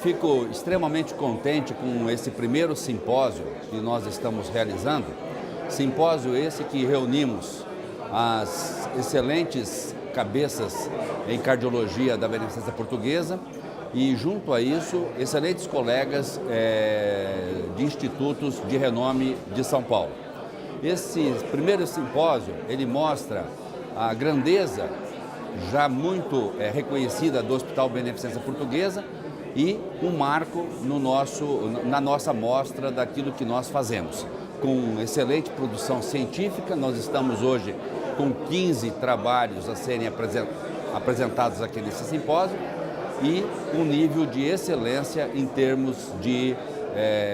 Fico extremamente contente com esse primeiro simpósio que nós estamos realizando. Simpósio esse que reunimos as excelentes cabeças em cardiologia da Beneficência Portuguesa e, junto a isso, excelentes colegas de institutos de renome de São Paulo. Esse primeiro simpósio, ele mostra a grandeza já muito reconhecida do Hospital Beneficência Portuguesa e um marco na nossa mostra daquilo que nós fazemos. Com excelente produção científica, nós estamos hoje com 15 trabalhos a serem apresentados aqui nesse simpósio e um nível de excelência em termos de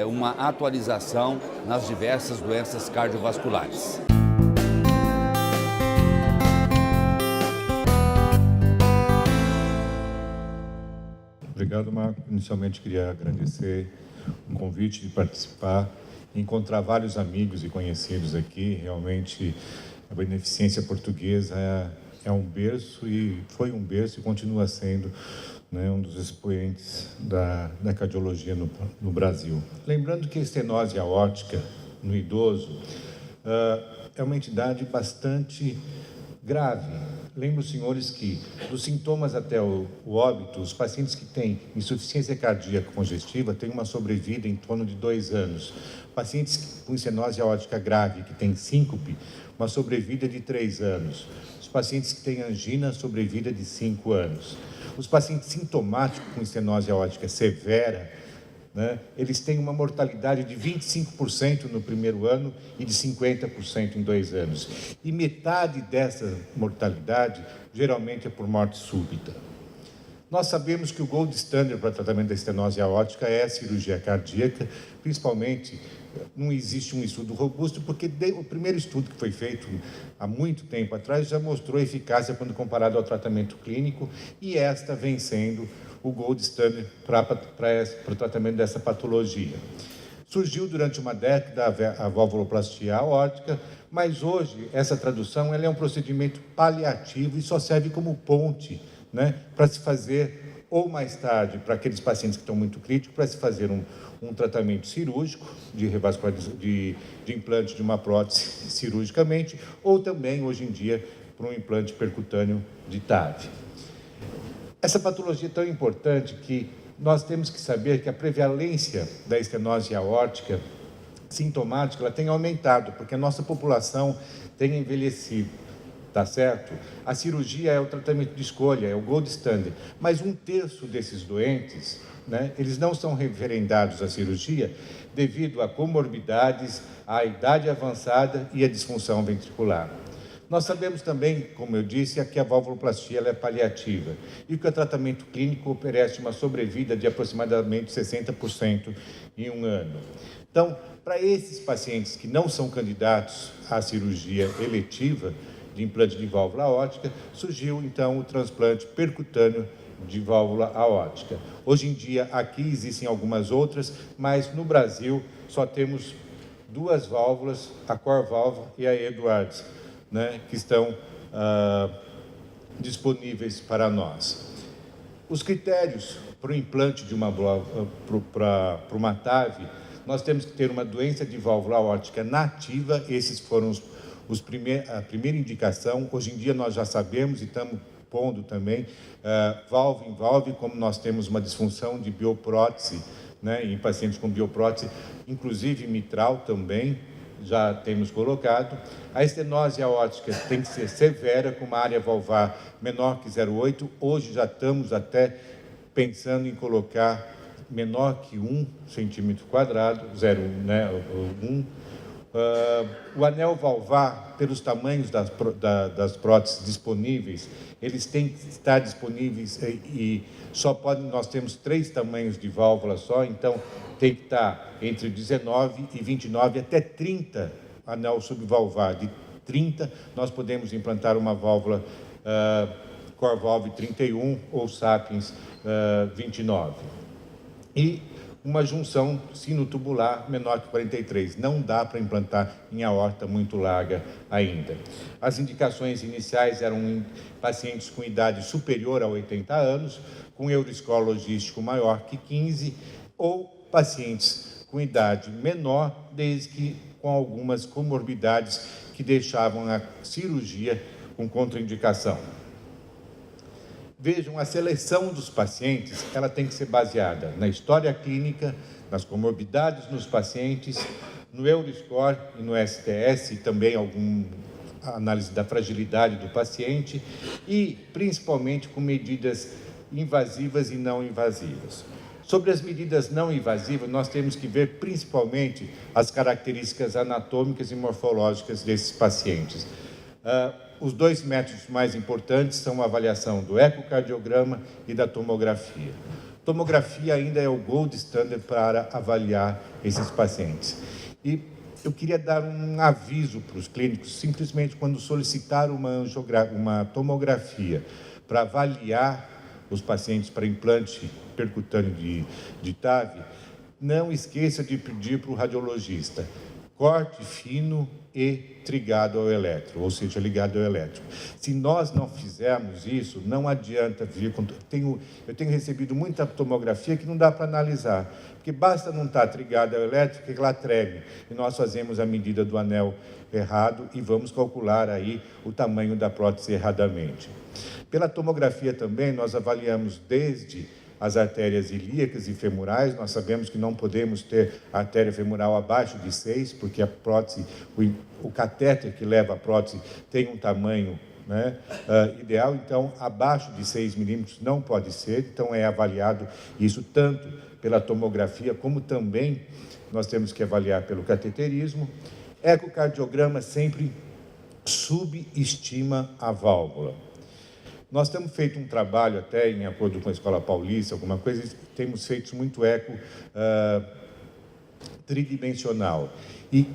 uma atualização nas diversas doenças cardiovasculares. Obrigado, Marco. Inicialmente queria agradecer o convite de participar e encontrar vários amigos e conhecidos aqui. Realmente, a Beneficência Portuguesa é um berço e foi um berço e continua sendo, né, um dos expoentes da cardiologia no Brasil. Lembrando que a estenose aórtica no idoso é uma entidade bastante grave. Lembro os senhores que, dos sintomas até o óbito, os pacientes que têm insuficiência cardíaca congestiva têm uma sobrevida em torno de 2 anos. Pacientes com estenose aórtica grave, que têm síncope, uma sobrevida de 3 anos. Os pacientes que têm angina, sobrevida de 5 anos. Os pacientes sintomáticos com estenose aórtica severa, né, eles têm uma mortalidade de 25% no primeiro ano e de 50% em 2 anos. E metade dessa mortalidade geralmente é por morte súbita. Nós sabemos que o gold standard para tratamento da estenose aórtica é a cirurgia cardíaca, principalmente não existe um estudo robusto, porque o primeiro estudo que foi feito há muito tempo atrás já mostrou eficácia quando comparado ao tratamento clínico, e esta vem sendo o gold standard para o tratamento dessa patologia. Surgiu durante uma década a valvuloplastia aórtica, mas hoje essa tradução ela é um procedimento paliativo e só serve como ponte, né, para se fazer, ou mais tarde, para aqueles pacientes que estão muito críticos, para se fazer um tratamento cirúrgico de implante de uma prótese cirurgicamente, ou também, hoje em dia, para um implante percutâneo de TAV. Essa patologia é tão importante que nós temos que saber que a prevalência da estenose aórtica sintomática ela tem aumentado, porque a nossa população tem envelhecido, tá certo? A cirurgia é o tratamento de escolha, é o gold standard, mas 1/3 desses doentes, né, eles não são referendados à cirurgia devido a comorbidades, à idade avançada e à disfunção ventricular. Nós sabemos também, como eu disse, que a valvuloplastia ela é paliativa e que o tratamento clínico oferece uma sobrevida de aproximadamente 60% em 1 ano. Então, para esses pacientes que não são candidatos à cirurgia eletiva de implante de válvula aórtica, surgiu então o transplante percutâneo de válvula aórtica. Hoje em dia, aqui existem algumas outras, mas no Brasil só temos 2 válvulas, a CoreValve e a Edwards, né, que estão disponíveis para nós. Os critérios para o implante de para uma TAV, nós temos que ter uma doença de válvula aórtica nativa. Esses foram a primeira indicação. Hoje em dia nós já sabemos e estamos pondo também valve em valve, como nós temos uma disfunção de bioprótese, né, em pacientes com bioprótese, inclusive mitral também, já temos colocado. A estenose aórtica tem que ser severa, com uma área valvar menor que 0,8. Hoje já estamos até pensando em colocar menor que 1 centímetro quadrado, 0,1, né, 1. O anel valvar, pelos tamanhos das próteses disponíveis, eles têm que estar disponíveis e nós temos 3 tamanhos de válvula só, então tem que estar entre 19 e 29 até 30 anel subvalvar. De 30, nós podemos implantar uma válvula CoreValve 31 ou Sapiens 29. E uma junção sinotubular menor que 43. Não dá para implantar em aorta muito larga ainda. As indicações iniciais eram em pacientes com idade superior a 80 anos, com Euroscore logístico maior que 15, ou pacientes com idade menor, desde que com algumas comorbidades que deixavam a cirurgia com contraindicação. Vejam, a seleção dos pacientes, ela tem que ser baseada na história clínica, nas comorbidades nos pacientes, no Euroscore e no STS, e também alguma análise da fragilidade do paciente, e principalmente com medidas invasivas e não invasivas. Sobre as medidas não invasivas, nós temos que ver principalmente as características anatômicas e morfológicas desses pacientes. Os dois métodos mais importantes são a avaliação do ecocardiograma e da tomografia. Tomografia ainda é o gold standard para avaliar esses pacientes. E eu queria dar um aviso para os clínicos, simplesmente quando solicitar uma tomografia para avaliar os pacientes para implante percutâneo de TAV, não esqueça de pedir para o radiologista corte fino e trigado ao elétrico, ou seja, ligado ao elétrico. Se nós não fizermos isso, não adianta vir com... Eu tenho recebido muita tomografia que não dá para analisar, porque basta não estar trigado ao elétrico que ela treme, e nós fazemos a medida do anel errado e vamos calcular aí o tamanho da prótese erradamente. Pela tomografia também, nós avaliamos desde as artérias ilíacas e femorais. Nós sabemos que não podemos ter artéria femoral abaixo de 6, porque a prótese, o catéter que leva a prótese tem um tamanho, né, ideal, então abaixo de 6 milímetros não pode ser, então é avaliado isso tanto pela tomografia, como também nós temos que avaliar pelo cateterismo. Ecocardiograma sempre subestima a válvula. Nós temos feito um trabalho, até em acordo com a Escola Paulista, alguma coisa, temos feito muito eco tridimensional. E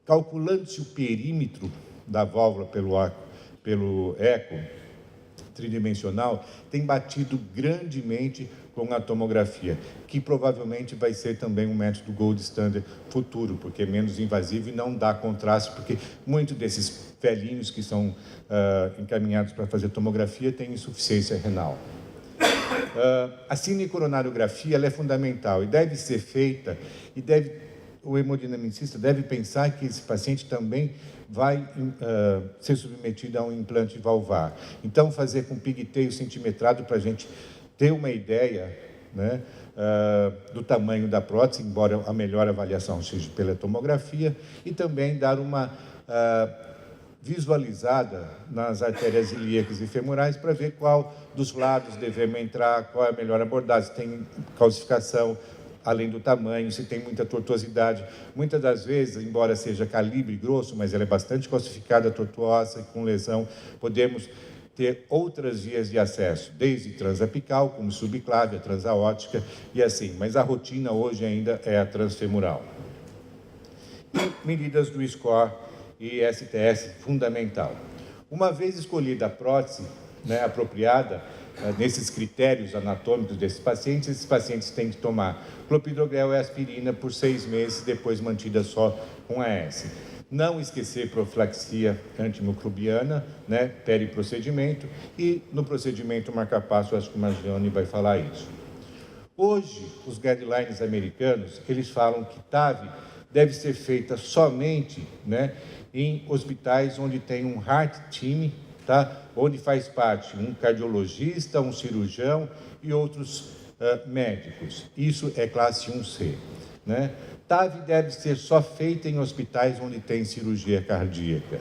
calculando-se o perímetro da válvula pelo eco tridimensional, tem batido grandemente com a tomografia, que provavelmente vai ser também um método gold standard futuro, porque é menos invasivo e não dá contraste, porque muitos desses velhinhos que são encaminhados para fazer tomografia têm insuficiência renal. A cinecoronariografia ela é fundamental e deve ser feita, e o hemodinamicista deve pensar que esse paciente também vai ser submetido a um implante valvar. Então, fazer com pigtail centimetrado para a gente ter uma ideia, né, do tamanho da prótese, embora a melhor avaliação seja pela tomografia, e também dar uma visualizada nas artérias ilíacas e femorais para ver qual dos lados devemos entrar, qual é a melhor abordagem, se tem calcificação, além do tamanho, se tem muita tortuosidade. Muitas das vezes, embora seja calibre grosso, mas ela é bastante calcificada, tortuosa, com lesão, podemos ter outras vias de acesso, desde transapical, como subclávia, transaórtica e assim. Mas a rotina hoje ainda é a transfemoral. E medidas do SCORE e STS, fundamental. Uma vez escolhida a prótese, né, apropriada, nesses critérios anatômicos desses pacientes, esses pacientes têm que tomar clopidogrel e aspirina por 6 meses, depois mantida só com AS. Não esquecer profilaxia antimicrobiana, né, periprocedimento, e no procedimento marca-passo, acho que o Margione vai falar isso. Hoje, os guidelines americanos, eles falam que TAV deve ser feita somente, né, em hospitais onde tem um heart team, tá? Onde faz parte um cardiologista, um cirurgião e outros médicos. Isso é classe 1C. Né? TAV deve ser só feita em hospitais onde tem cirurgia cardíaca.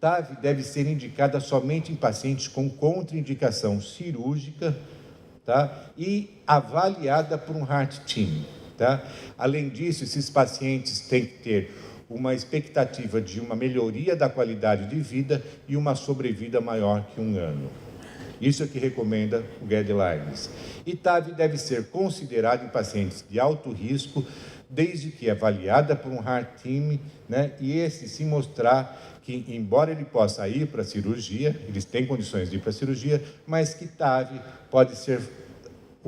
TAV deve ser indicada somente em pacientes com contraindicação cirúrgica, tá? E avaliada por um heart team. Tá? Além disso, esses pacientes têm que ter uma expectativa de uma melhoria da qualidade de vida e uma sobrevida maior que 1 ano. Isso é que recomenda o Guidelines. E TAV deve ser considerado em pacientes de alto risco, desde que avaliada por um heart team, né? E esse se mostrar que, embora ele possa ir para a cirurgia, eles têm condições de ir para a cirurgia, mas que TAV pode ser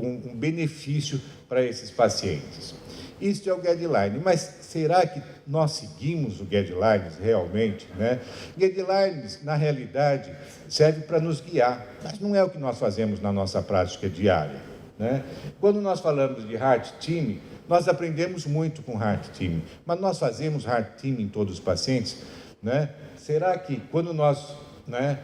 um benefício para esses pacientes. Isso é o guideline, mas será que nós seguimos o guidelines realmente, né? Guidelines, na realidade, serve para nos guiar, mas não é o que nós fazemos na nossa prática diária, né? Quando nós falamos de Heart Team, nós aprendemos muito com Heart Team, mas nós fazemos Heart Team em todos os pacientes, né? Será que quando nós, né,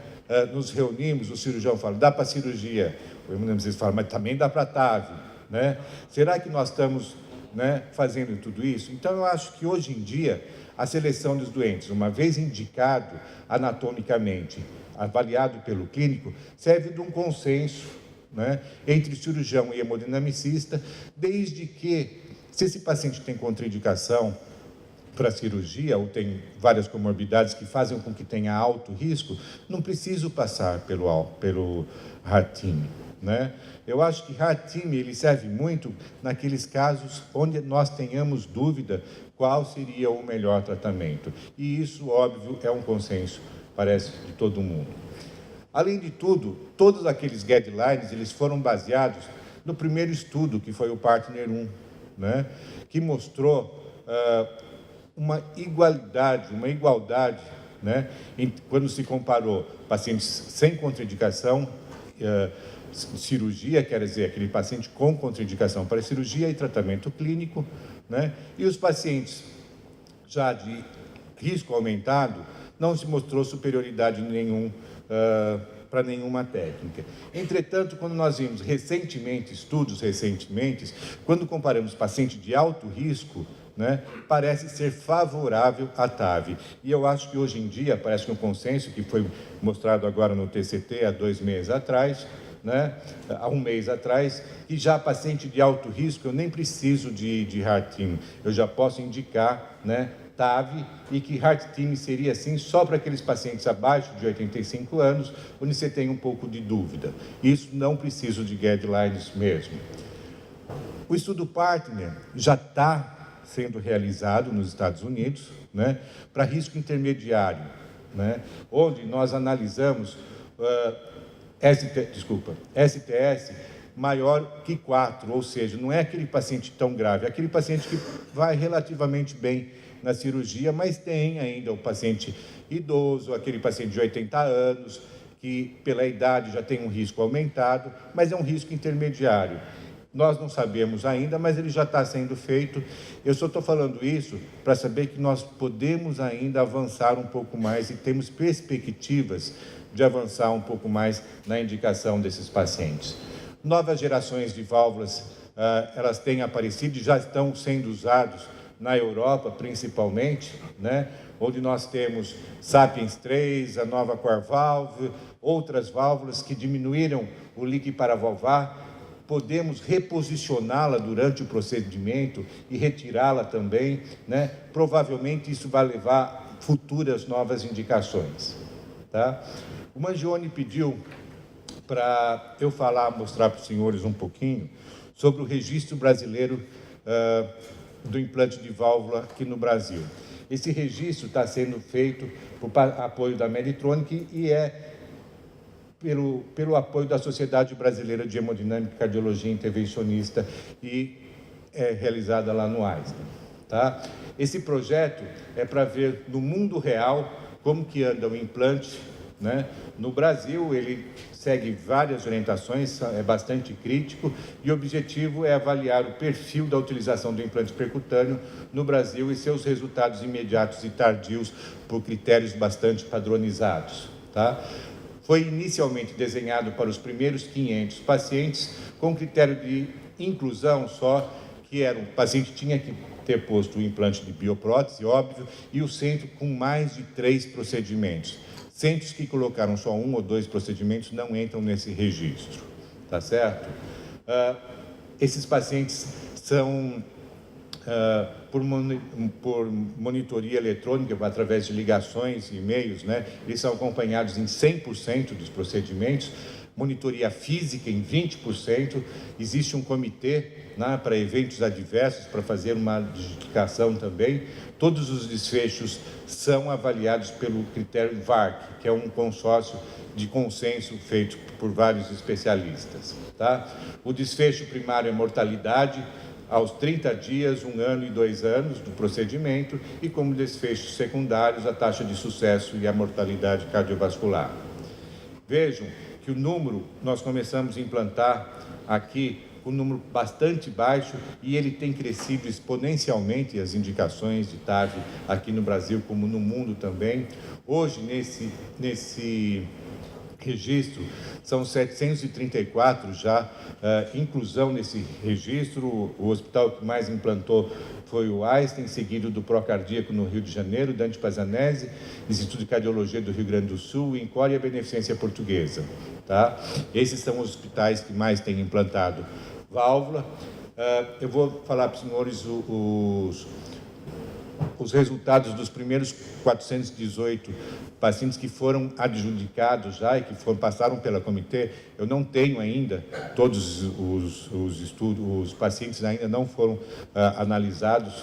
nos reunimos, o cirurgião fala, dá para cirurgia, o hemodinamicista fala, mas também dá para TAV, né? Será que nós estamos, né, fazendo tudo isso? Então, eu acho que hoje em dia, a seleção dos doentes, uma vez indicado anatomicamente, avaliado pelo clínico, serve de um consenso, né, entre cirurgião e hemodinamicista, desde que, se esse paciente tem contraindicação para cirurgia ou tem várias comorbidades que fazem com que tenha alto risco, não preciso passar pelo Heart Team, né? Eu acho que Heart Team ele serve muito naqueles casos onde nós tenhamos dúvida qual seria o melhor tratamento. E isso, óbvio, é um consenso, parece, de todo mundo. Além de tudo, todos aqueles guidelines, eles foram baseados no primeiro estudo, que foi o Partner 1, né? Que mostrou uma igualdade, né? Quando se comparou pacientes sem contraindicação, cirurgia, quer dizer, aquele paciente com contraindicação para cirurgia e tratamento clínico, né? E os pacientes já de risco aumentado, não se mostrou superioridade para nenhuma técnica. Entretanto, quando nós vimos estudos recentemente, quando comparamos paciente de alto risco, né, parece ser favorável à TAV. E eu acho que hoje em dia, parece que um consenso que foi mostrado agora no TCT há 2 meses atrás, né, há 1 mês atrás, que já paciente de alto risco, eu nem preciso de Heart Team, eu já posso indicar, né, TAV, e que Heart Team seria assim só para aqueles pacientes abaixo de 85 anos, onde você tem um pouco de dúvida. Isso não preciso de guidelines mesmo. O estudo Partner já está sendo realizado nos Estados Unidos, né, para risco intermediário, né, onde nós analisamos STS maior que 4, ou seja, não é aquele paciente tão grave, é aquele paciente que vai relativamente bem na cirurgia, mas tem ainda o paciente idoso, aquele paciente de 80 anos, que pela idade já tem um risco aumentado, mas é um risco intermediário. Nós não sabemos ainda, mas ele já está sendo feito. Eu só estou falando isso para saber que nós podemos ainda avançar um pouco mais e temos perspectivas de avançar um pouco mais na indicação desses pacientes. Novas gerações de válvulas, elas têm aparecido e já estão sendo usados na Europa, principalmente, né? Onde nós temos Sapiens 3, a nova Core Valve, outras válvulas que diminuíram o leak paravalvar. Podemos reposicioná-la durante o procedimento e retirá-la também, né? Provavelmente isso vai levar a futuras novas indicações, tá? O Mangione pediu para eu mostrar para os senhores um pouquinho sobre o registro brasileiro do implante de válvula aqui no Brasil. Esse registro está sendo feito por apoio da Medtronic e pelo apoio da Sociedade Brasileira de Hemodinâmica e Cardiologia Intervencionista e é realizada lá no Einstein, tá? Esse projeto é para ver no mundo real como que anda o implante, né? No Brasil, ele segue várias orientações, é bastante crítico, e o objetivo é avaliar o perfil da utilização do implante percutâneo no Brasil e seus resultados imediatos e tardios por critérios bastante padronizados, tá? Foi inicialmente desenhado para os primeiros 500 pacientes, com critério de inclusão só, que era o paciente tinha que ter posto o implante de bioprótese, óbvio, e o centro com mais de 3 procedimentos. Centros que colocaram só 1 ou 2 procedimentos não entram nesse registro, tá certo? Esses pacientes são, por monitoria eletrônica, através de ligações e e-mails, né? Eles são acompanhados em 100% dos procedimentos, monitoria física em 20%, existe um comitê, né, para eventos adversos, para fazer uma adjudicação também. Todos os desfechos são avaliados pelo critério VARC, que é um consórcio de consenso feito por vários especialistas. Tá? O desfecho primário é mortalidade aos 30 dias, 1 ano e 2 anos do procedimento, e como desfechos secundários, a taxa de sucesso e a mortalidade cardiovascular. Vejam que o número, nós começamos a implantar aqui um número bastante baixo e ele tem crescido exponencialmente, as indicações de TAV aqui no Brasil como no mundo também. Hoje, nesse registro, são 734 já, inclusão nesse registro. O hospital que mais implantou foi o Einstein, seguido do Procardíaco no Rio de Janeiro, Dante Pazzanese, Instituto de Cardiologia do Rio Grande do Sul, o INCOR e a Beneficência Portuguesa. Tá? Esses são os hospitais que mais têm implantado válvula. Eu vou falar para os senhores os resultados dos primeiros 418 pacientes que foram adjudicados já e que passaram pela comitê. Eu não tenho ainda todos os estudos, os pacientes ainda não foram analisados,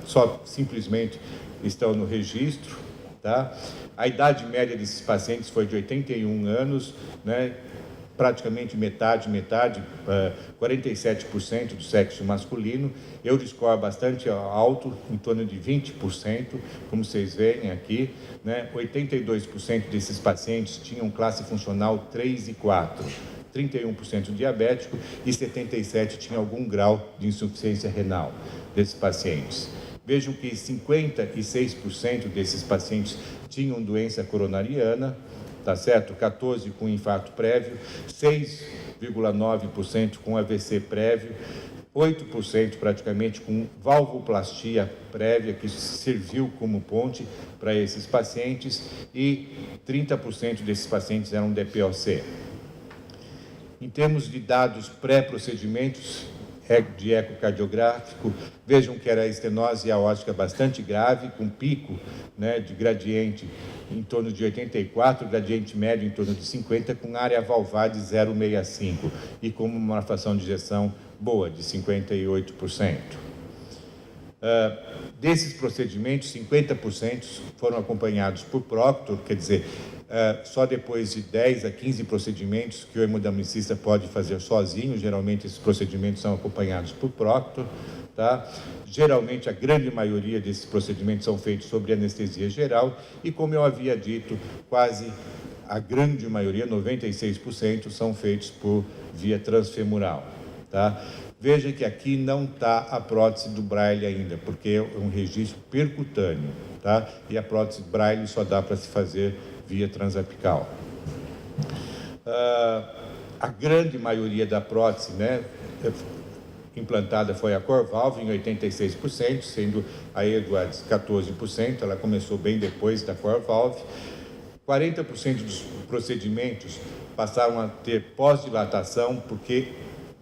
só simplesmente estão no registro. Tá? A idade média desses pacientes foi de 81 anos, né? Praticamente metade, 47% do sexo masculino. Euro-score bastante alto, em torno de 20%, como vocês veem aqui, né? 82% desses pacientes tinham classe funcional 3 e 4, 31% diabético e 77% tinham algum grau de insuficiência renal desses pacientes. Vejam que 56% desses pacientes tinham doença coronariana, tá certo? 14% com infarto prévio, 6,9% com AVC prévio, 8% praticamente com valvoplastia prévia, que serviu como ponte para esses pacientes, e 30% desses pacientes eram DPOC. Em termos de dados pré-procedimentos de ecocardiográfico, vejam que era a estenose aórtica bastante grave, com pico, né, de gradiente em torno de 84, gradiente médio em torno de 50, com área valvar de 0,65 e com uma fração de ejeção boa, de 58%. Desses procedimentos, 50% foram acompanhados por proctor, quer dizer, só depois de 10 a 15 procedimentos que o hemodinamicista pode fazer sozinho. Geralmente esses procedimentos são acompanhados por proctor. Tá? Geralmente a grande maioria desses procedimentos são feitos sob anestesia geral e, como eu havia dito, quase a grande maioria, 96%, são feitos por via transfemoral. Tá? Veja que aqui não está a prótese do Braille ainda, porque é um registro percutâneo, tá? E a prótese Braille só dá para se fazer via transapical. A grande maioria da prótese, né, implantada foi a Corvalve, em 86%, sendo a Edwards 14%, ela começou bem depois da Corvalve. 40% dos procedimentos passaram a ter pós-dilatação, porque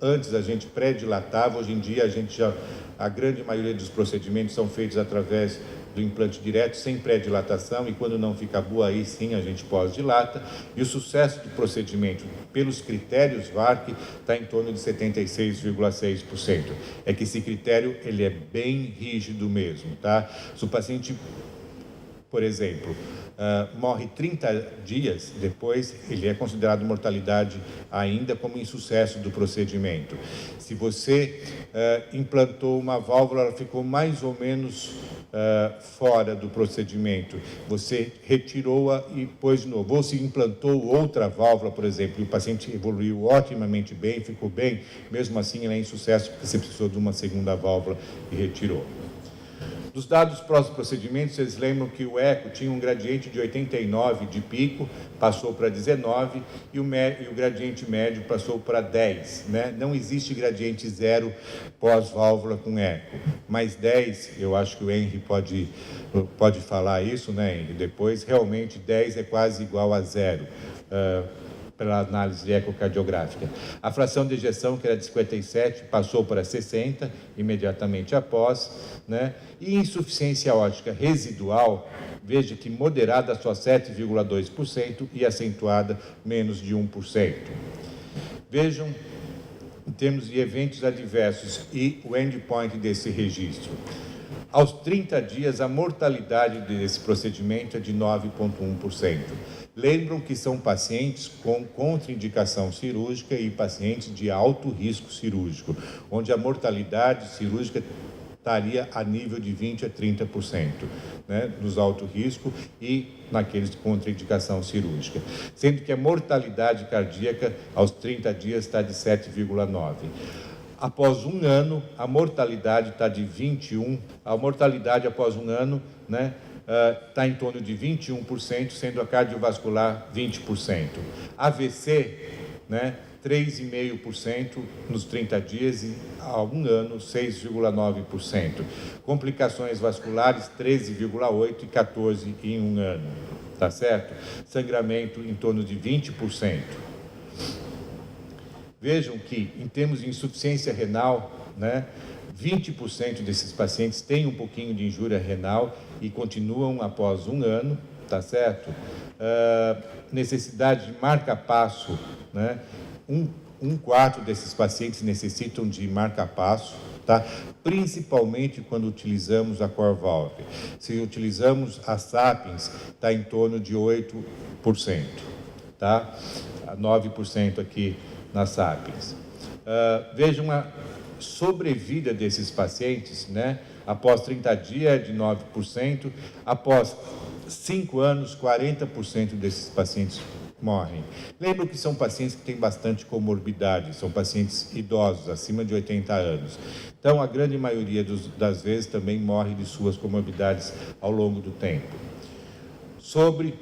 antes a gente pré-dilatava, hoje em dia a grande maioria dos procedimentos são feitos através do implante direto, sem pré-dilatação, e quando não fica boa, aí sim a gente pós-dilata, e o sucesso do procedimento, pelos critérios VARC, está em torno de 76,6%. É que esse critério, ele é bem rígido mesmo, tá? Se o paciente, por exemplo, morre 30 dias depois, ele é considerado mortalidade ainda como insucesso do procedimento. Se você implantou uma válvula, ela ficou mais ou menos fora do procedimento, você retirou-a e pôs de novo, ou se implantou outra válvula, por exemplo, e o paciente evoluiu otimamente bem, ficou bem, mesmo assim ele é insucesso porque você precisou de uma segunda válvula e retirou. Dos dados pós-procedimento, vocês lembram que o eco tinha um gradiente de 89 de pico, passou para 19, e o gradiente médio passou para 10. Né? Não existe gradiente zero pós-válvula com eco, mas 10, eu acho que o Henry pode falar isso, né, Henry? Depois, realmente 10 é quase igual a zero. pela análise ecocardiográfica. A fração de ejeção, que era de 57, passou para 60 imediatamente após, né? E insuficiência aórtica residual, veja que moderada só 7,2% e acentuada menos de 1%. Vejam, em termos de eventos adversos e o endpoint desse registro. Aos 30 dias, a mortalidade desse procedimento é de 9,1%. Lembram que são pacientes com contraindicação cirúrgica e pacientes de alto risco cirúrgico, onde a mortalidade cirúrgica estaria a nível de 20% a 30%, né, nos alto risco e naqueles de contraindicação cirúrgica. Sendo que a mortalidade cardíaca aos 30 dias está de 7,9%. Após um ano, a mortalidade está de 21%, a mortalidade após um ano, né, está em torno de 21%, sendo a cardiovascular 20%. AVC, né, 3,5% nos 30 dias e a um ano 6,9%. Complicações vasculares 13,8% e 14% em um ano, tá certo? Sangramento em torno de 20%. Vejam que, em termos de insuficiência renal, né, 20% desses pacientes têm um pouquinho de injúria renal e continuam após um ano, tá certo? Necessidade de marca-passo, né? Um quarto desses pacientes necessitam de marca-passo, tá? Principalmente quando utilizamos a Corvalve. Se utilizamos a Sapiens, está em torno de 8%, tá? 9% aqui na Sapiens. Vejam a sobrevida desses pacientes, né? Após 30 dias é de 9%, após 5 anos, 40% desses pacientes morrem. Lembro que são pacientes que têm bastante comorbidade, são pacientes idosos, acima de 80 anos. Então, a grande maioria das vezes também morre de suas comorbidades ao longo do tempo. Sobre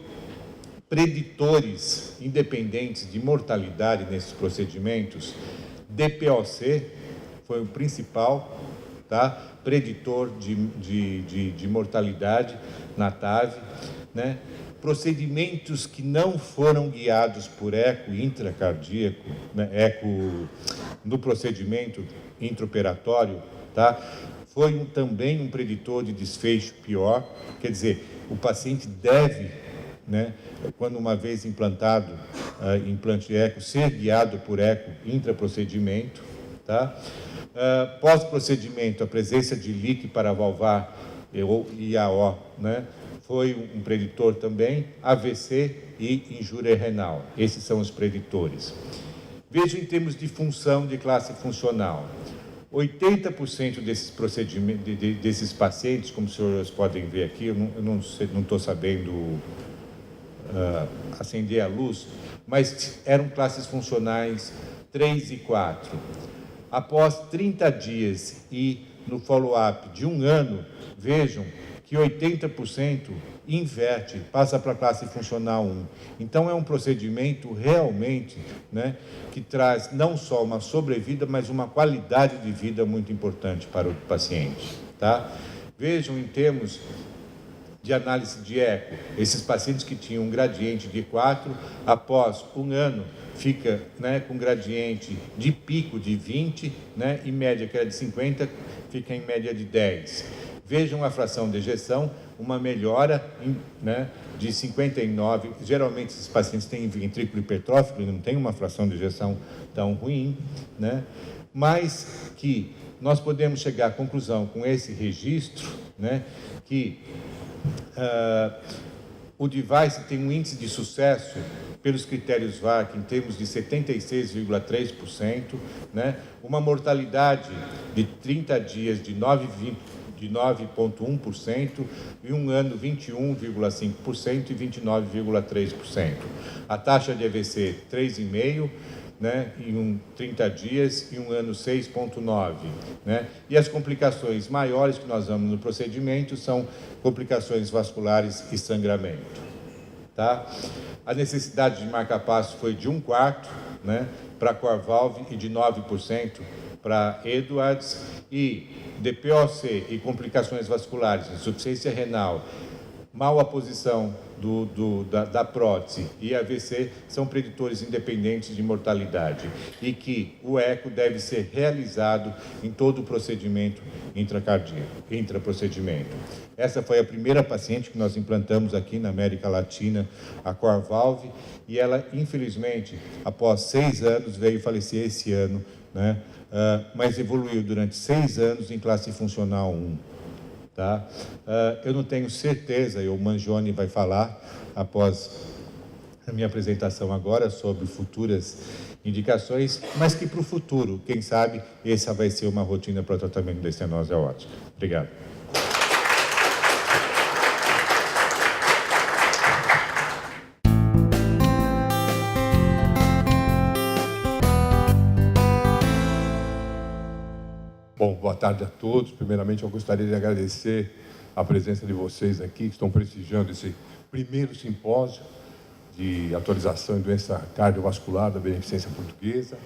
preditores independentes de mortalidade nesses procedimentos, DPOC foi o principal, tá, preditor de mortalidade na TAV, né? Procedimentos que não foram guiados por eco intracardíaco, né, eco no procedimento intraoperatório, tá? Foi também um preditor de desfecho pior, quer dizer, o paciente deve, né, quando uma vez implantado implante eco, ser guiado por eco intraprocedimento, tá? Pós-procedimento, a presença de leak paravalvar ou IAO, né, foi um preditor também, AVC e injúria renal. Esses são os preditores. Veja em termos de função de classe funcional. 80% desses procedimentos, desses pacientes, como os senhores podem ver aqui, eu não estou sabendo acender a luz, mas eram classes funcionais 3 e 4. Após 30 dias e no follow-up de um ano, vejam que 80% inverte, passa para a classe funcional 1. Então, é um procedimento realmente, né, que traz não só uma sobrevida, mas uma qualidade de vida muito importante para o paciente, tá? Vejam em termos de análise de eco, esses pacientes que tinham um gradiente de 4, após um ano, fica, né, com gradiente de pico de 20, né, e média que era de 50, fica em média de 10. Vejam a fração de ejeção, uma melhora, né, de 59. Geralmente, esses pacientes têm ventrículo hipertrófico, não tem uma fração de ejeção tão ruim, né, mas que nós podemos chegar à conclusão com esse registro, né, que o device tem um índice de sucesso pelos critérios VARC em termos de 76,3%, né, uma mortalidade de 30 dias de 9,1% e um ano 21,5% e 29,3%. A taxa de AVC 3,5%, né, em 30 dias e um ano 6,9%. Né? E as complicações maiores que nós vamos no procedimento são complicações vasculares e sangramento. Tá? A necessidade de marca-passo foi de 1/4, né, para Corvalve e de 9% para Edwards, e DPOC e complicações vasculares, insuficiência renal, mal a posição da prótese e AVC são preditores independentes de mortalidade e que o eco deve ser realizado em todo o procedimento intraprocedimento. Essa foi a primeira paciente que nós implantamos aqui na América Latina, a Corvalve, e ela, infelizmente, após 6 anos, veio falecer esse ano, né? Mas evoluiu durante 6 anos em classe funcional 1. Tá? Eu não tenho certeza, e o Mangione vai falar após a minha apresentação agora sobre futuras indicações, mas que para o futuro, quem sabe, essa vai ser uma rotina para o tratamento da estenose aórtica. Obrigado. Bom, boa tarde a todos. Primeiramente, eu gostaria de agradecer a presença de vocês aqui, que estão prestigiando esse primeiro simpósio de atualização em doença cardiovascular da Beneficência Portuguesa.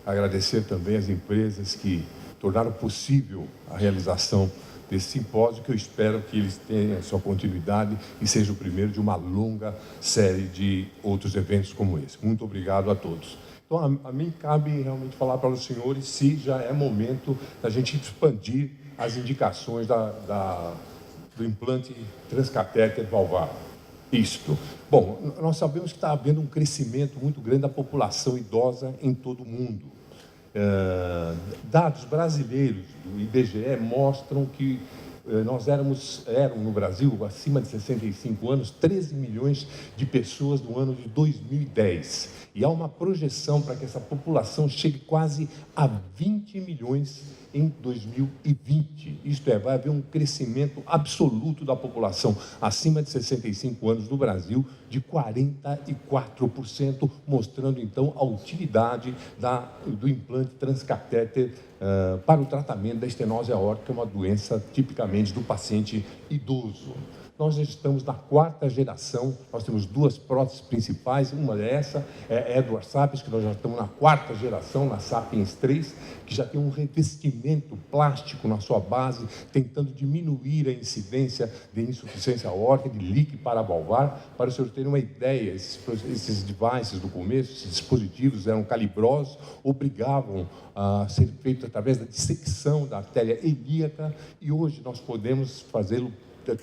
Agradecer também as empresas que tornaram possível a realização desse simpósio, que eu espero que eles tenham sua continuidade e seja o primeiro de uma longa série de outros eventos como esse. Muito obrigado a todos. Então, a mim cabe realmente falar para os senhores se já é momento da gente expandir as indicações do implante transcatéter valvar. Isto. Bom, nós sabemos que está havendo um crescimento muito grande da população idosa em todo o mundo. Dados brasileiros do IBGE mostram que eram no Brasil, acima de 65 anos, 13 milhões de pessoas no ano de 2010. E há uma projeção para que essa população chegue quase a 20 milhões em 2020. Isto é, vai haver um crescimento absoluto da população acima de 65 anos no Brasil de 44%, mostrando então a utilidade do implante transcatéter para o tratamento da estenose aórtica, uma doença tipicamente do paciente idoso. Nós já estamos na 4ª geração, nós temos 2 próteses principais, uma dessa é Edwards Sapiens, que nós já estamos na 4ª geração, na Sapiens 3, que já tem um revestimento plástico na sua base, tentando diminuir a incidência de insuficiência aórtica, de leak paravalvar. Para o senhor ter uma ideia, esses devices do começo, esses dispositivos eram calibrosos, obrigavam a ser feito através da dissecção da artéria ilíaca, e hoje nós podemos fazê-lo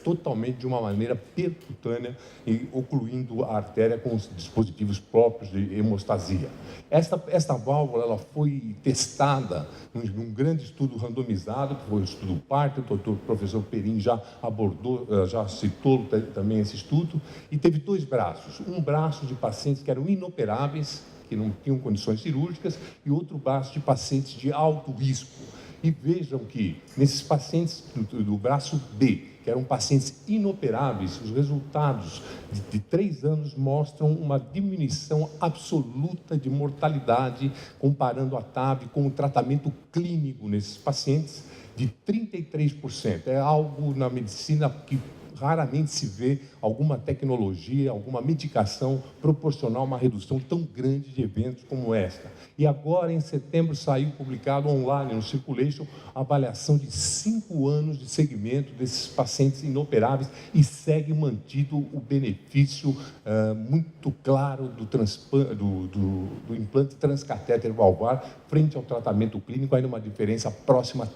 totalmente de uma maneira percutânea e ocluindo a artéria com os dispositivos próprios de hemostasia. Esta válvula ela foi testada num grande estudo randomizado, que foi o estudo PART, o professor Perin já abordou, já citou também esse estudo, e teve 2 braços. Um braço de pacientes que eram inoperáveis, que não tinham condições cirúrgicas, e outro braço de pacientes de alto risco. E vejam que, nesses pacientes do braço B, que eram pacientes inoperáveis, os resultados de 3 anos mostram uma diminuição absoluta de mortalidade, comparando a TAV com o tratamento clínico nesses pacientes, de 33%. É algo na medicina que raramente se vê alguma tecnologia, alguma medicação proporcional a uma redução tão grande de eventos como esta. E agora, em setembro, saiu publicado online no Circulation a avaliação de 5 anos de segmento desses pacientes inoperáveis e segue mantido o benefício muito claro do implante transcatéter valvar frente ao tratamento clínico, ainda uma diferença próxima a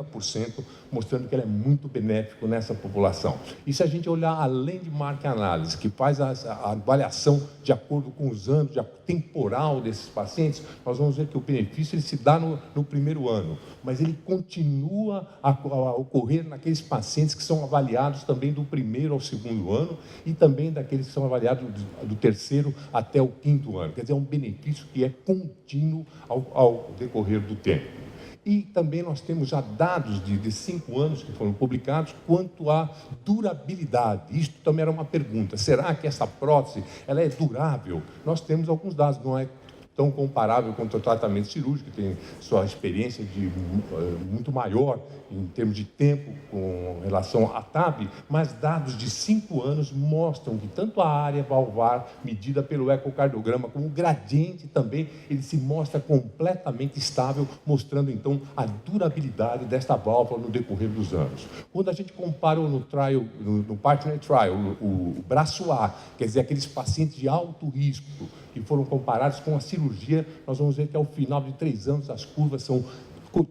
30%, mostrando que ele é muito benéfico nessa população. E se a gente olhar além de market analysis, que faz a avaliação de acordo com os anos, temporal desses pacientes, nós vamos ver que o benefício ele se dá no primeiro ano, mas ele continua a ocorrer naqueles pacientes que são avaliados também do primeiro ao segundo ano e também daqueles que são avaliados do terceiro até o 5º ano. Quer dizer, é um benefício que é contínuo ao decorrer do tempo. E também nós temos já dados de 5 anos que foram publicados quanto à durabilidade. Isto também era uma pergunta. Será que essa prótese ela é durável? Nós temos alguns dados, não é tão comparável quanto o tratamento cirúrgico, que tem sua experiência muito maior em termos de tempo com relação à TAB, mas dados de 5 anos mostram que tanto a área valvar, medida pelo ecocardiograma, como o gradiente também, ele se mostra completamente estável, mostrando então a durabilidade desta válvula no decorrer dos anos. Quando a gente compara no Partner Trial, o braço A, quer dizer, aqueles pacientes de alto risco, que foram comparados com a cirurgia, nós vamos ver que ao final de 3 anos as curvas são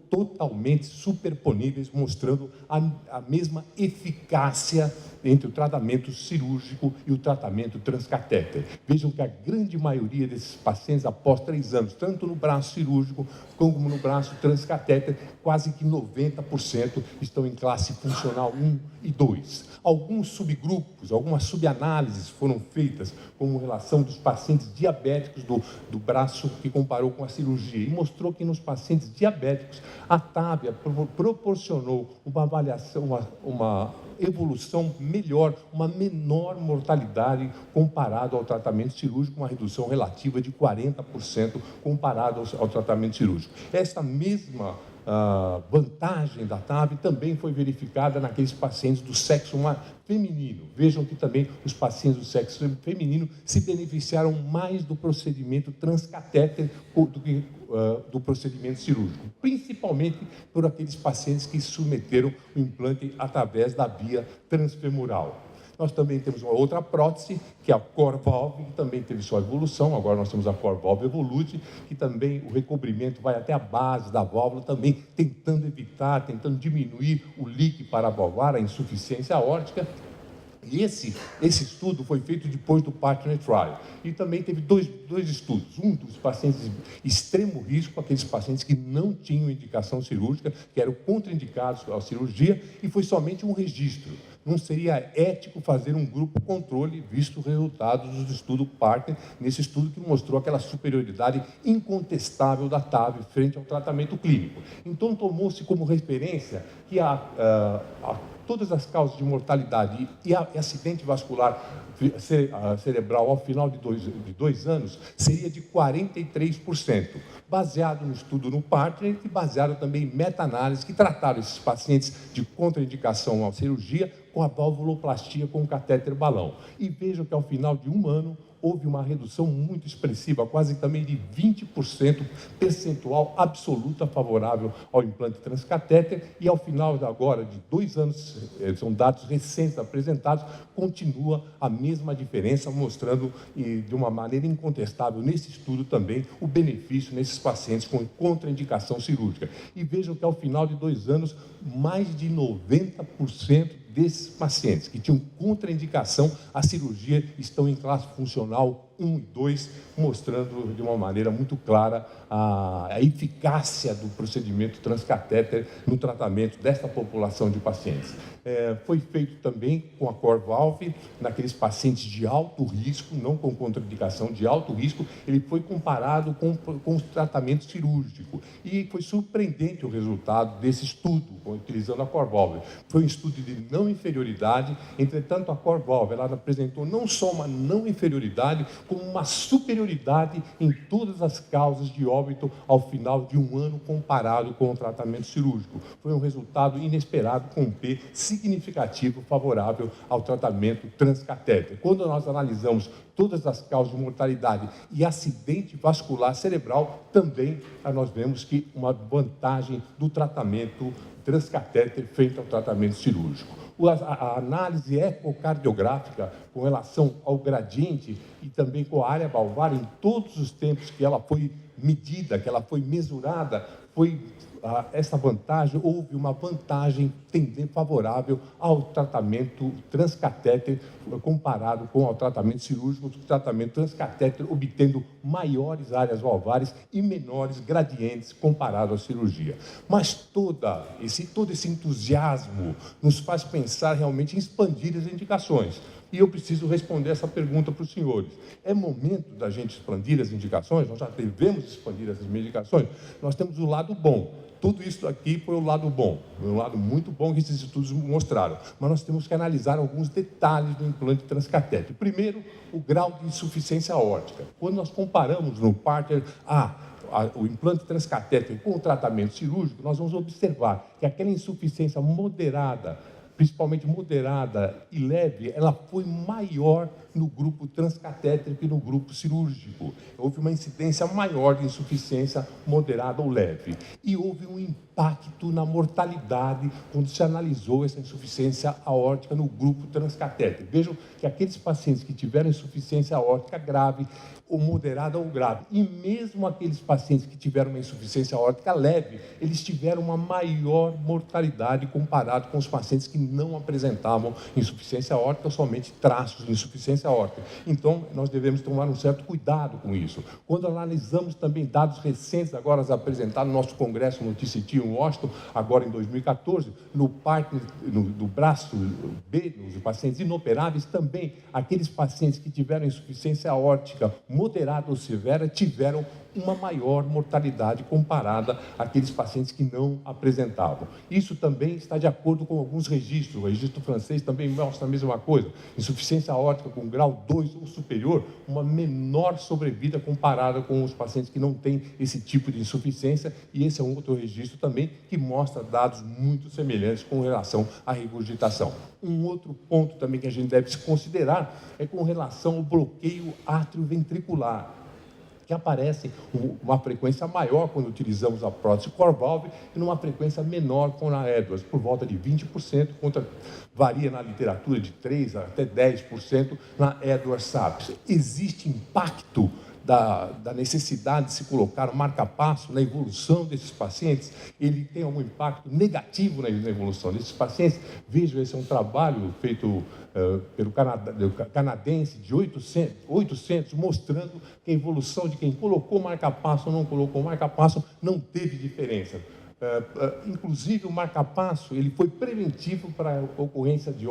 totalmente superponíveis, mostrando a mesma eficácia entre o tratamento cirúrgico e o tratamento transcatéter. Vejam que a grande maioria desses pacientes, após 3 anos, tanto no braço cirúrgico como no braço transcatéter, quase que 90% estão em classe funcional 1 e 2. Alguns subgrupos, algumas subanálises foram feitas com relação dos pacientes diabéticos do braço que comparou com a cirurgia e mostrou que nos pacientes diabéticos a TAB proporcionou uma avaliação, uma evolução melhor, uma menor mortalidade comparado ao tratamento cirúrgico, uma redução relativa de 40% comparado ao tratamento cirúrgico. Esta mesma vantagem da TAB também foi verificada naqueles pacientes do sexo feminino. Vejam que também os pacientes do sexo feminino se beneficiaram mais do procedimento transcatéter do que do procedimento cirúrgico, principalmente por aqueles pacientes que submeteram o implante através da via transfemoral. Nós também temos uma outra prótese, que é a CoreValve, que também teve sua evolução. Agora nós temos a CoreValve Evolute, que também o recobrimento vai até a base da válvula, também tentando diminuir o leak paravalvar, a insuficiência aórtica. E esse estudo foi feito depois do Partner Trial. E também teve dois estudos. Um dos pacientes de extremo risco, aqueles pacientes que não tinham indicação cirúrgica, que eram contraindicados à cirurgia, e foi somente um registro. Não seria ético fazer um grupo controle, visto os resultados do estudo Partner, nesse estudo que mostrou aquela superioridade incontestável da TAB frente ao tratamento clínico. Então, tomou-se como referência que todas as causas de mortalidade e acidente vascular cerebral ao final de dois anos seria de 43%, baseado no estudo no Partner e baseado também em meta-análises que trataram esses pacientes de contraindicação à cirurgia com a valvuloplastia com o catéter balão. E vejam que ao final de 1 ano houve uma redução muito expressiva, quase também de 20% percentual absoluta favorável ao implante transcatéter, e ao final agora de 2 anos, são dados recentes apresentados, continua a mesma diferença, mostrando de uma maneira incontestável nesse estudo também o benefício nesses pacientes com contraindicação cirúrgica. E vejam que ao final de 2 anos, mais de 90% desses pacientes que tinham contraindicação à cirurgia estão em classe funcional 1 e 2, mostrando de uma maneira muito clara a eficácia do procedimento transcatéter no tratamento desta população de pacientes. Foi feito também com a CoreValve, naqueles pacientes de alto risco, não com contraindicação, de alto risco, ele foi comparado com o tratamento cirúrgico. E foi surpreendente o resultado desse estudo, utilizando a CoreValve. Foi um estudo de não inferioridade, entretanto a CoreValve ela apresentou não só uma não inferioridade, como uma superioridade em todas as causas de óbito ao final de 1 ano comparado com o tratamento cirúrgico. Foi um resultado inesperado com um P significativo favorável ao tratamento transcatéter. Quando nós analisamos todas as causas de mortalidade e acidente vascular cerebral, também nós vemos que uma vantagem do tratamento transcatéter frente ao tratamento cirúrgico. A análise ecocardiográfica com relação ao gradiente e também com a área valvar, em todos os tempos que ela foi medida, que ela foi mesurada, essa vantagem, houve uma vantagem favorável ao tratamento transcatéter comparado com o tratamento cirúrgico, o tratamento transcatéter obtendo maiores áreas valvares e menores gradientes comparado à cirurgia. Mas todo esse entusiasmo nos faz pensar realmente em expandir as indicações. E eu preciso responder essa pergunta para os senhores. É momento da gente expandir as indicações? Nós já devemos expandir essas medicações? Nós temos o lado bom. tudo isso aqui foi o lado bom, um lado muito bom que esses estudos mostraram. Mas nós temos que analisar alguns detalhes do implante transcatéter. Primeiro, o grau de insuficiência aórtica. Quando nós comparamos no Partner o implante transcatéter com o tratamento cirúrgico, nós vamos observar que aquela insuficiência moderada, principalmente moderada e leve, ela foi maior no grupo transcatéter que no grupo cirúrgico. Houve uma incidência maior de insuficiência moderada ou leve. E houve um impacto na mortalidade quando se analisou essa insuficiência aórtica no grupo transcatéter. Vejam que aqueles pacientes que tiveram insuficiência aórtica grave, ou moderada ou grave, e mesmo aqueles pacientes que tiveram uma insuficiência aórtica leve, eles tiveram uma maior mortalidade comparado com os pacientes que não apresentavam insuficiência aórtica, somente traços de insuficiência aórtica. Então, nós devemos tomar um certo cuidado com isso. Quando analisamos também dados recentes, agora apresentados no nosso congresso no TCT em Washington, agora em 2014, no braço B, nos pacientes inoperáveis, também aqueles pacientes que tiveram insuficiência aórtica moderada ou severa tiveram uma maior mortalidade comparada àqueles pacientes que não apresentavam. Isso também está de acordo com alguns registros. O registro francês também mostra a mesma coisa. Insuficiência aórtica com grau 2 ou superior, uma menor sobrevida comparada com os pacientes que não têm esse tipo de insuficiência, e esse é um outro registro também que mostra dados muito semelhantes com relação à regurgitação. Um outro ponto também que a gente deve se considerar é com relação ao bloqueio atrioventricular, que aparece uma frequência maior quando utilizamos a prótese core valve e numa frequência menor com a Edwards, por volta de 20%, varia na literatura de 3% até 10% na Edwards SAPS. Existe impacto da necessidade de se colocar um marca-passo na evolução desses pacientes? Ele tem algum impacto negativo na evolução desses pacientes? Vejam, esse é um trabalho feito pelo canadense de 800, mostrando que a evolução de quem colocou marca-passo ou não colocou marca-passo não teve diferença. Inclusive, o marca-passo ele foi preventivo para a ocorrência de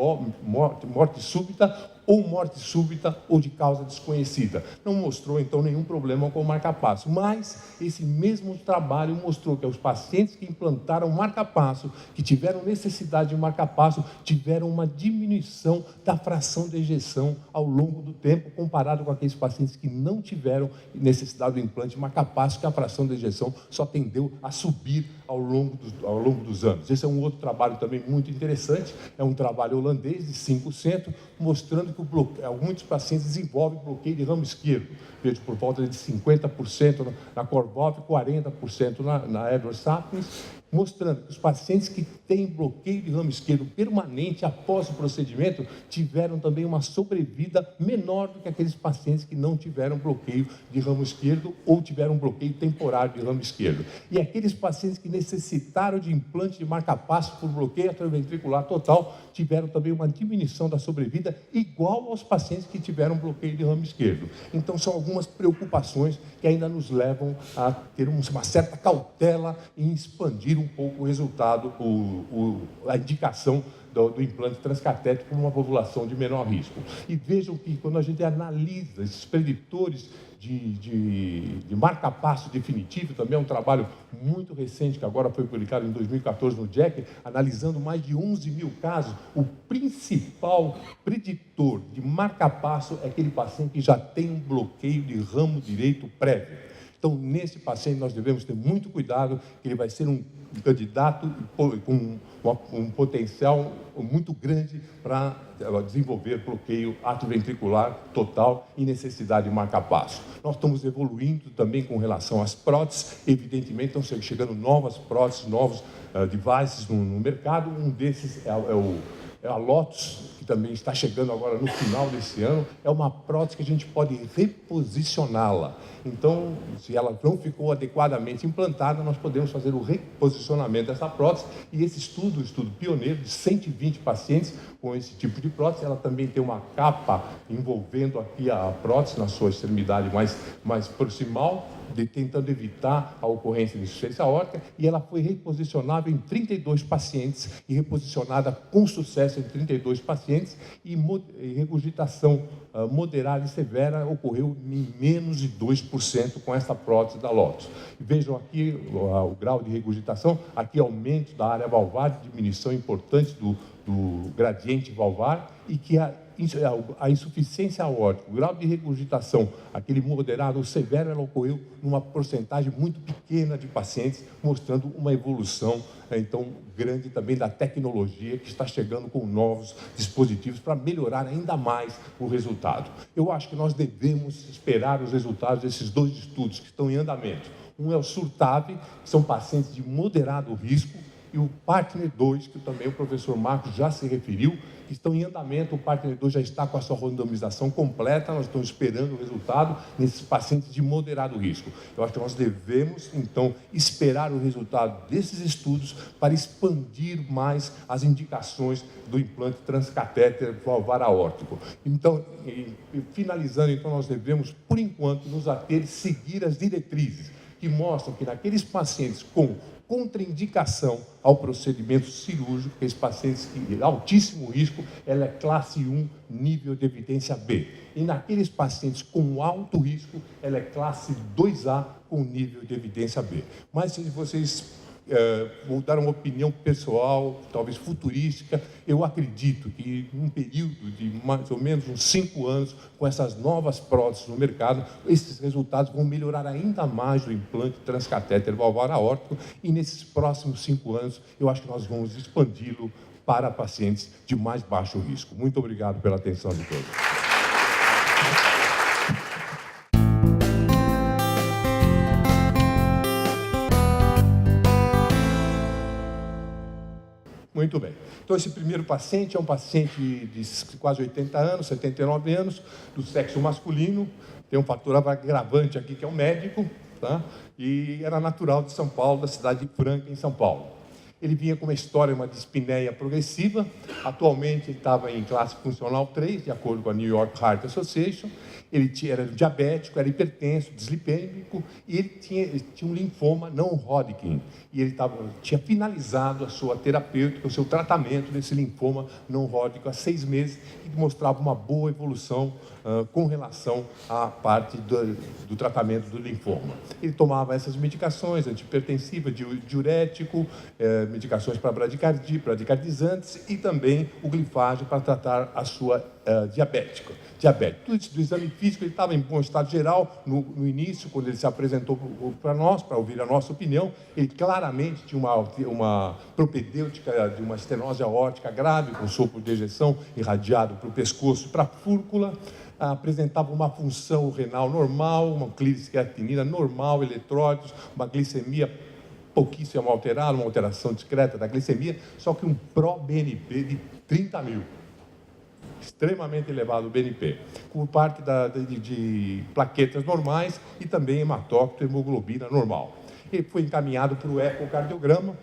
morte súbita ou de causa desconhecida. Não mostrou, então, nenhum problema com o marca-passo. Mas esse mesmo trabalho mostrou que os pacientes que implantaram marca-passo, que tiveram necessidade de marca-passo, tiveram uma diminuição da fração de ejeção ao longo do tempo, comparado com aqueles pacientes que não tiveram necessidade do implante marca-passo, que a fração de ejeção só tendeu a subir ao longo dos anos. Esse é um outro trabalho também muito interessante, é um trabalho holandês de 5%, mostrando que muitos pacientes desenvolvem bloqueio de ramo esquerdo, veja, por volta de 50% na Corvalve, 40% na Edwards Sapiens, mostrando que os pacientes que têm bloqueio de ramo esquerdo permanente após o procedimento tiveram também uma sobrevida menor do que aqueles pacientes que não tiveram bloqueio de ramo esquerdo ou tiveram bloqueio temporário de ramo esquerdo. E aqueles pacientes que necessitaram de implante de marca-passo por bloqueio atrioventricular total tiveram também uma diminuição da sobrevida igual aos pacientes que tiveram bloqueio de ramo esquerdo. Então, são algumas preocupações que ainda nos levam a ter uma certa cautela em expandir um pouco o resultado, a indicação do implante transcatético para uma população de menor risco. E vejam que quando a gente analisa esses preditores de marca-passo definitivo, também é um trabalho muito recente, que agora foi publicado em 2014 no JACC, analisando mais de 11 mil casos, o principal preditor de marca-passo é aquele paciente que já tem um bloqueio de ramo direito prévio. Então, nesse paciente, nós devemos ter muito cuidado, que ele vai ser um candidato com um potencial muito grande para desenvolver bloqueio atrioventricular total e necessidade de marca-passo. Nós estamos evoluindo também com relação às próteses, evidentemente estão chegando novas próteses, novos devices no mercado, um desses é a Lotus, que também está chegando agora no final desse ano, é uma prótese que a gente pode reposicioná-la. Então, se ela não ficou adequadamente implantada, nós podemos fazer o reposicionamento dessa prótese, e esse estudo pioneiro de 120 pacientes com esse tipo de prótese, ela também tem uma capa envolvendo aqui a prótese na sua extremidade mais proximal, tentando evitar a ocorrência de insuficiência aórtica, e ela foi reposicionável em 32 pacientes e reposicionada com sucesso em 32 pacientes, e regurgitação moderada e severa ocorreu em menos de 2% com essa prótese da Lotus. E vejam aqui o grau de regurgitação, aqui aumento da área valvar, diminuição importante do gradiente valvar, e que a insuficiência aórtica, o grau de regurgitação, aquele moderado ou severo, ela ocorreu numa porcentagem muito pequena de pacientes, mostrando uma evolução, então, grande também da tecnologia que está chegando com novos dispositivos para melhorar ainda mais o resultado. Eu acho que nós devemos esperar os resultados desses 2 estudos que estão em andamento. Um é o SURTAV, que são pacientes de moderado risco, e o Partner 2, que também o professor Marcos já se referiu, que estão em andamento. O Partner 2 já está com a sua randomização completa, nós estamos esperando o resultado nesses pacientes de moderado risco. Eu acho que nós devemos, então, esperar o resultado desses estudos para expandir mais as indicações do implante transcatéter valvar aórtico. Então, finalizando, então, nós devemos, por enquanto, nos ater, seguir as diretrizes que mostram que naqueles pacientes com contraindicação ao procedimento cirúrgico, aqueles pacientes de altíssimo risco, ela é classe 1, nível de evidência B. E naqueles pacientes com alto risco, ela é classe 2A, com nível de evidência B. Mas se vocês vou dar uma opinião pessoal, talvez futurística, eu acredito que em um período de mais ou menos uns 5 anos, com essas novas próteses no mercado, esses resultados vão melhorar ainda mais o implante transcatéter valvar aórtico, e nesses próximos 5 anos, eu acho que nós vamos expandi-lo para pacientes de mais baixo risco. Muito obrigado pela atenção de todos. Muito bem. Então, esse primeiro paciente é um paciente de quase 80 anos, 79 anos, do sexo masculino, tem um fator agravante aqui, que é um médico, tá? E era natural de São Paulo, da cidade de Franca, em São Paulo. Ele vinha com uma história, uma dispneia progressiva, atualmente ele estava em classe funcional 3, de acordo com a New York Heart Association. Ele era diabético, era hipertenso, dislipêmico, e ele tinha um linfoma não Hodgkin. E ele tinha finalizado a sua terapêutica, o seu tratamento desse linfoma não Hodgkin há 6 meses, e mostrava uma boa evolução com relação à parte do tratamento do linfoma. Ele tomava essas medicações, antihipertensiva, diurético, medicações para bradicardizantes e também o glifage para tratar a sua diabetes. Tudo isso do exame físico, ele estava em bom estado geral. No início, quando ele se apresentou para nós, para ouvir a nossa opinião, ele claramente tinha uma propedêutica de uma estenose aórtica grave, com sopro de ejeção irradiado para o pescoço e para a fúrcula, apresentava uma função renal normal, uma creatinina normal, eletrólitos, uma glicemia pouquíssimo alterada, uma alteração discreta da glicemia, só que um pró-BNP de 30 mil. Extremamente elevado o BNP, por parte de plaquetas normais e também hematócrito e hemoglobina normal. Ele foi encaminhado para o ecocardiograma.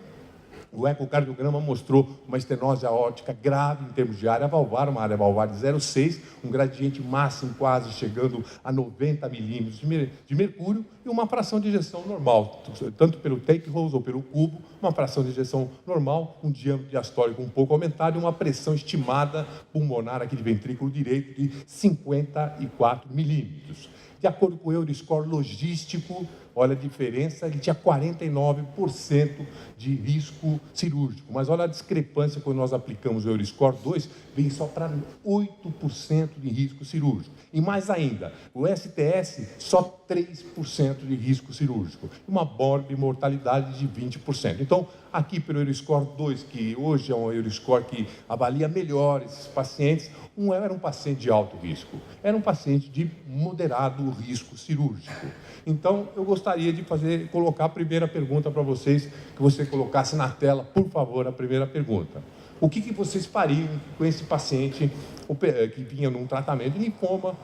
O ecocardiograma mostrou uma estenose aórtica grave em termos de área valvar, uma área valvar de 0,6, um gradiente máximo quase chegando a 90 milímetros de mercúrio e uma fração de ejeção normal, tanto pelo take hose ou pelo cubo, uma fração de ejeção normal, um diâmetro diastólico um pouco aumentado e uma pressão estimada pulmonar aqui de ventrículo direito de 54 milímetros. De acordo com o Euroscore logístico, olha a diferença, ele tinha 49% de risco cirúrgico. Mas olha a discrepância quando nós aplicamos o Euroscore 2, vem só para 8% de risco cirúrgico. E mais ainda, o STS, só 3% de risco cirúrgico. Uma mortalidade de 20%. Então, aqui pelo Euroscore 2, que hoje é um Euroscore que avalia melhor esses pacientes, era um paciente de alto risco, era um paciente de moderado risco cirúrgico. Então, eu gostaria de colocar a primeira pergunta para vocês, que você colocasse na tela, por favor, a primeira pergunta. O que vocês fariam com esse paciente que vinha num tratamento de linfoma,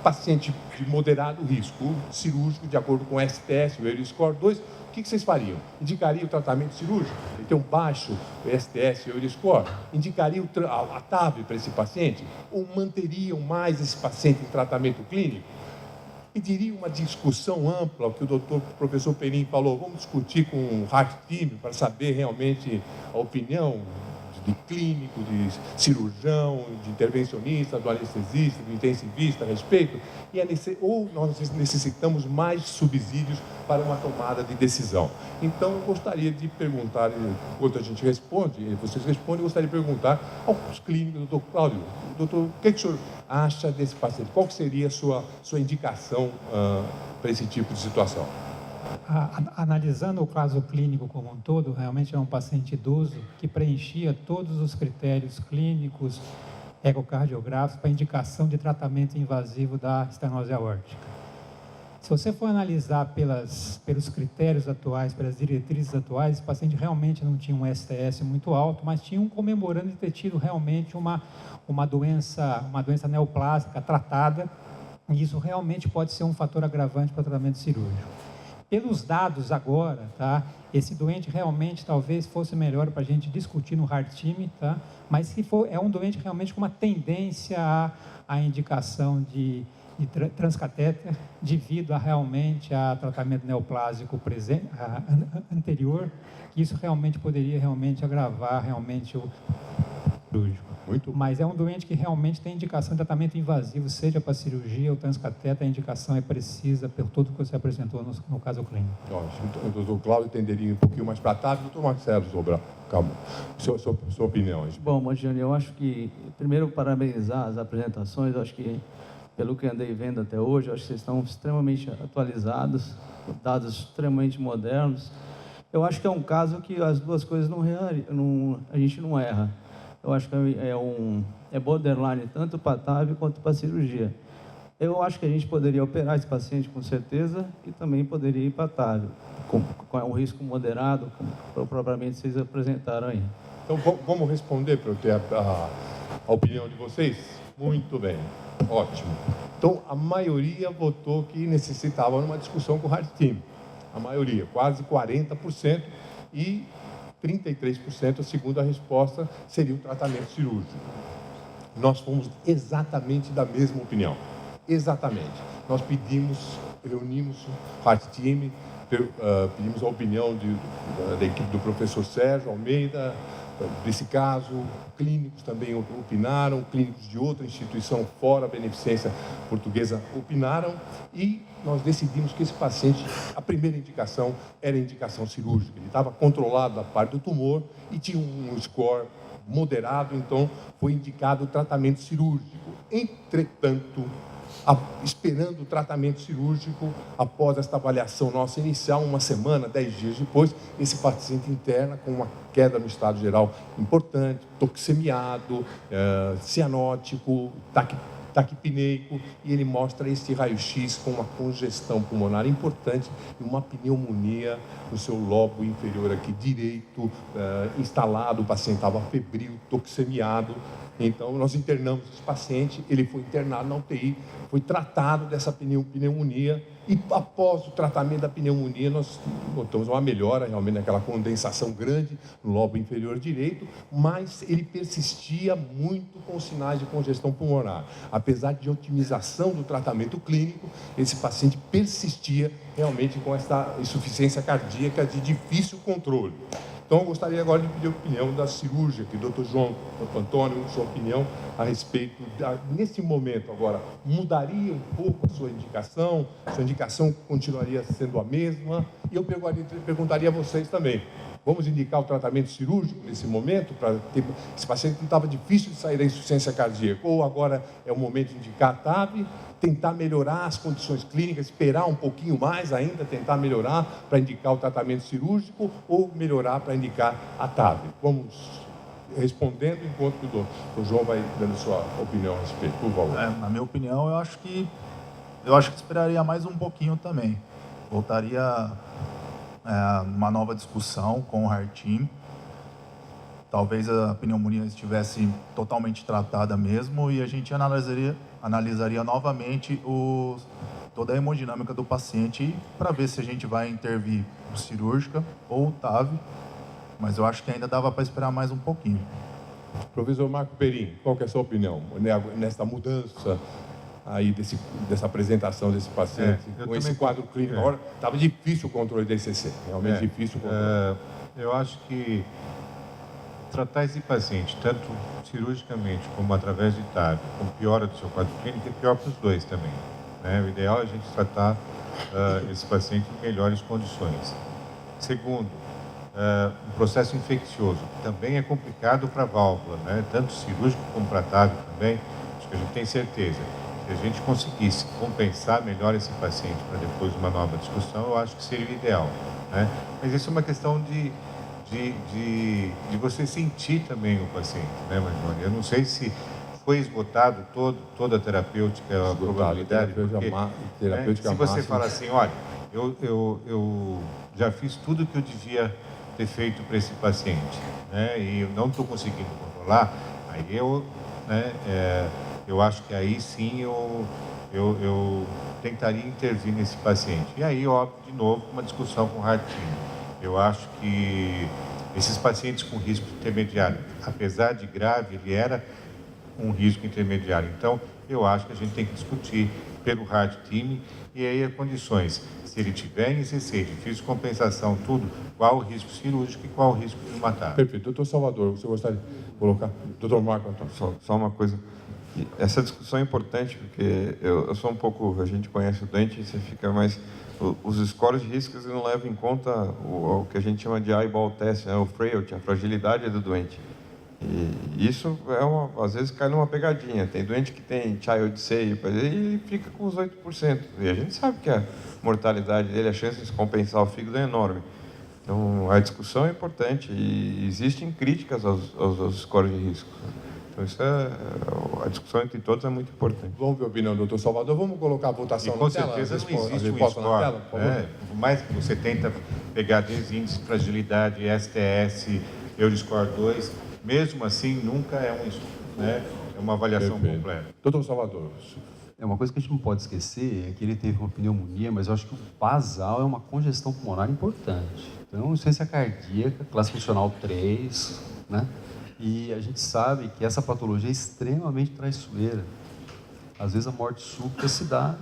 paciente de moderado risco cirúrgico, de acordo com o STS, o Euroscore 2, o que vocês fariam? Indicaria o tratamento cirúrgico? Ele tem um baixo STS, o Euroscore? Indicaria a TAV para esse paciente? Ou manteriam mais esse paciente em tratamento clínico? E diria uma discussão ampla, o que o professor Penin falou, vamos discutir com o Heart Team para saber realmente a opinião de clínico, de cirurgião, de intervencionista, do anestesista, do intensivista a respeito, ou nós necessitamos mais subsídios para uma tomada de decisão. Então, eu gostaria de perguntar, enquanto a gente responde, vocês respondem, eu gostaria de perguntar aos clínicos, doutor Cláudio, doutor, o que o senhor acha desse paciente? Qual que seria a sua indicação para esse tipo de situação? Analisando o caso clínico como um todo, realmente é um paciente idoso que preenchia todos os critérios clínicos, ecocardiográficos para indicação de tratamento invasivo da estenose aórtica. Se você for analisar pelos critérios atuais, pelas diretrizes atuais, esse paciente realmente não tinha um STS muito alto, mas tinha um comemorando de ter tido realmente uma doença neoplásica tratada, e isso realmente pode ser um fator agravante para o tratamento cirúrgico. Pelos dados agora, tá? Esse doente realmente talvez fosse melhor para a gente discutir no Heart Team, tá? Mas se for, é um doente realmente com uma tendência à indicação de transcatéter devido a realmente a tratamento neoplásico anterior, que isso realmente poderia realmente agravar realmente o cirúrgico. Mas é um doente que realmente tem indicação de tratamento invasivo, seja para cirurgia ou transcatéter, a indicação é precisa por tudo que você apresentou no caso clínico. O doutor Cláudio entenderia um pouquinho mais para a tarde. Doutor Marcelo Sobral, calma. Sua opinião. Bom, Montiani, eu acho que, primeiro, parabenizar as apresentações. Eu acho que, pelo que andei vendo até hoje, eu acho que vocês estão extremamente atualizados, dados extremamente modernos. Eu acho que é um caso que as duas coisas a gente não erra. Eu acho que é borderline tanto para TAV quanto para cirurgia. Eu acho que a gente poderia operar esse paciente com certeza e também poderia ir para TAV, com um risco moderado, como propriamente vocês apresentaram aí. Então, vamos responder para eu ter a opinião de vocês? Muito bem, ótimo. Então, a maioria votou que necessitava uma discussão com o Heart Team. A maioria, quase 40%, e 33%, a segunda resposta, seria o tratamento cirúrgico. Nós fomos exatamente da mesma opinião. Exatamente. Nós reunimos o Heart Team, pedimos a opinião da equipe do professor Sérgio Almeida, desse caso, clínicos também opinaram, clínicos de outra instituição fora a beneficência portuguesa opinaram, e nós decidimos que esse paciente, a primeira indicação era a indicação cirúrgica. Ele estava controlado da parte do tumor e tinha um score moderado, então foi indicado o tratamento cirúrgico. Entretanto, esperando o tratamento cirúrgico, após esta avaliação nossa inicial, uma semana, 10 dias depois, esse paciente interna com uma queda no estado geral importante, toxemiado, cianótico, taquipneico, e ele mostra esse raio-x com uma congestão pulmonar importante e uma pneumonia no seu lobo inferior aqui direito, instalado, o paciente estava febril, toxemiado. Então, nós internamos esse paciente, ele foi internado na UTI, foi tratado dessa pneumonia, e após o tratamento da pneumonia, nós notamos uma melhora realmente naquela condensação grande no lobo inferior direito, mas ele persistia muito com sinais de congestão pulmonar. Apesar de otimização do tratamento clínico, esse paciente persistia realmente com essa insuficiência cardíaca de difícil controle. Então, eu gostaria agora de pedir a opinião da cirúrgica, que o doutor João Antônio, sua opinião a respeito, nesse momento agora, mudaria um pouco a sua indicação? Sua indicação continuaria sendo a mesma? E eu perguntaria a vocês também, vamos indicar o tratamento cirúrgico nesse momento, para ter esse paciente que estava difícil de sair da insuficiência cardíaca, ou agora é o momento de indicar a TAV, tentar melhorar as condições clínicas, esperar um pouquinho mais ainda, tentar melhorar para indicar o tratamento cirúrgico ou melhorar para indicar a TAV. Vamos respondendo enquanto o João vai dando sua opinião a respeito, por favor. Na minha opinião, eu acho que esperaria mais um pouquinho também. Voltaria uma nova discussão com o Heart Team. Talvez a pneumonia estivesse totalmente tratada mesmo e a gente analisaria novamente toda a hemodinâmica do paciente para ver se a gente vai intervir cirúrgica ou TAV, mas eu acho que ainda dava para esperar mais um pouquinho. Professor Marco Perim, qual que é a sua opinião nessa mudança aí dessa apresentação desse paciente com esse quadro clínico? Agora estava difícil o controle da ECC, realmente difícil o controle. Eu acho que tratar esse paciente, tanto cirurgicamente como através de TAV, com piora do seu quadro clínico, é pior para os dois também, né? O ideal é a gente tratar esse paciente em melhores condições. Segundo, um processo infeccioso, que também é complicado para a válvula, né? Tanto cirúrgico como para TAV também. Acho que a gente tem certeza. Se a gente conseguisse compensar melhor esse paciente para depois uma nova discussão, eu acho que seria o ideal, né? Mas isso é uma questão de você sentir também o paciente, né, Marconi? Eu não sei se foi esgotado toda a terapêutica, a probabilidade, porque, né, se você fala assim, olha, eu já fiz tudo que eu devia ter feito para esse paciente, né, e eu não estou conseguindo controlar, aí eu acho que aí sim eu tentaria intervir nesse paciente. E aí, óbvio, de novo, uma discussão com o Heart Team. Eu acho que esses pacientes com risco intermediário, apesar de grave, ele era um risco intermediário. Então, eu acho que a gente tem que discutir pelo Heart Team e aí as condições. Se ele tiver em ICC, difícil compensação, tudo, qual o risco cirúrgico e qual o risco de matar. Perfeito. Doutor Salvador, você gostaria de colocar? Doutor Marco Antônio. Só uma coisa. Essa discussão é importante, porque eu sou um pouco... A gente conhece o doente e você fica mais... Os scores de riscos não levam em conta o que a gente chama de eyeball test, né? O frailty, a fragilidade do doente. E isso às vezes cai numa pegadinha. Tem doente que tem child say e fica com os 8%. E a gente sabe que a mortalidade dele, a chance de se compensar o fígado é enorme. Então, a discussão é importante e existem críticas aos scores de risco. Então, a discussão entre todos é muito importante. Vamos ver a opinião do doutor Salvador. Vamos colocar a votação na tela? Com certeza não existe um score. Por mais que você tenta pegar desde índice de fragilidade, STS, Euroscore 2, mesmo assim nunca é é uma avaliação completa. Doutor Salvador. Uma coisa que a gente não pode esquecer é que ele teve uma pneumonia, mas eu acho que o basal é uma congestão pulmonar importante. Então, insuficiência cardíaca, classe funcional 3, né? E a gente sabe que essa patologia é extremamente traiçoeira. Às vezes a morte súbita se dá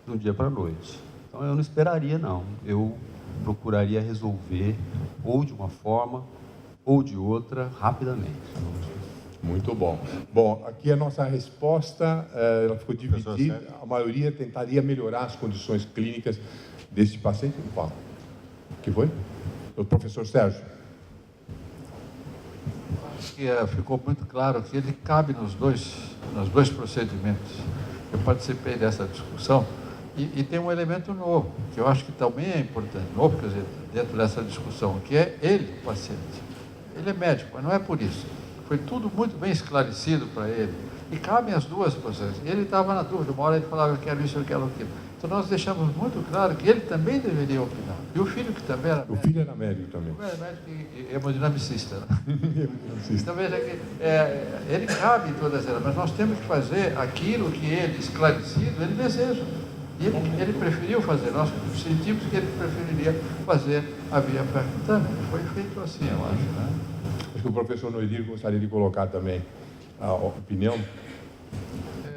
de um dia para a noite. Então eu não esperaria, não. Eu procuraria resolver ou de uma forma ou de outra rapidamente. Muito bom. Bom, aqui a nossa resposta, ela ficou dividida. A maioria tentaria melhorar as condições clínicas deste paciente. Não fala. O que foi? O professor Sérgio. Que ficou muito claro que ele cabe nos dois procedimentos. Eu participei dessa discussão e tem um elemento novo, que eu acho que também é importante, novo, quer dizer, dentro dessa discussão, que é ele, o paciente. Ele é médico, mas não é por isso. Foi tudo muito bem esclarecido para ele. E cabem as duas posições. Ele estava na dúvida, uma hora ele falava, eu quero isso, eu quero aquilo. Então nós deixamos muito claro que ele também deveria opinar. E o filho, que também era médico. O filho era médico também. O filho era médico e hemodinamicista. Né? Então veja que ele cabe em todas elas, mas nós temos que fazer aquilo que ele, esclarecido, ele deseja. E ele preferiu fazer, nós sentimos que ele preferiria fazer a via percutânea. Foi feito assim, eu acho. Né? Acho que o professor Noedir gostaria de colocar também a opinião.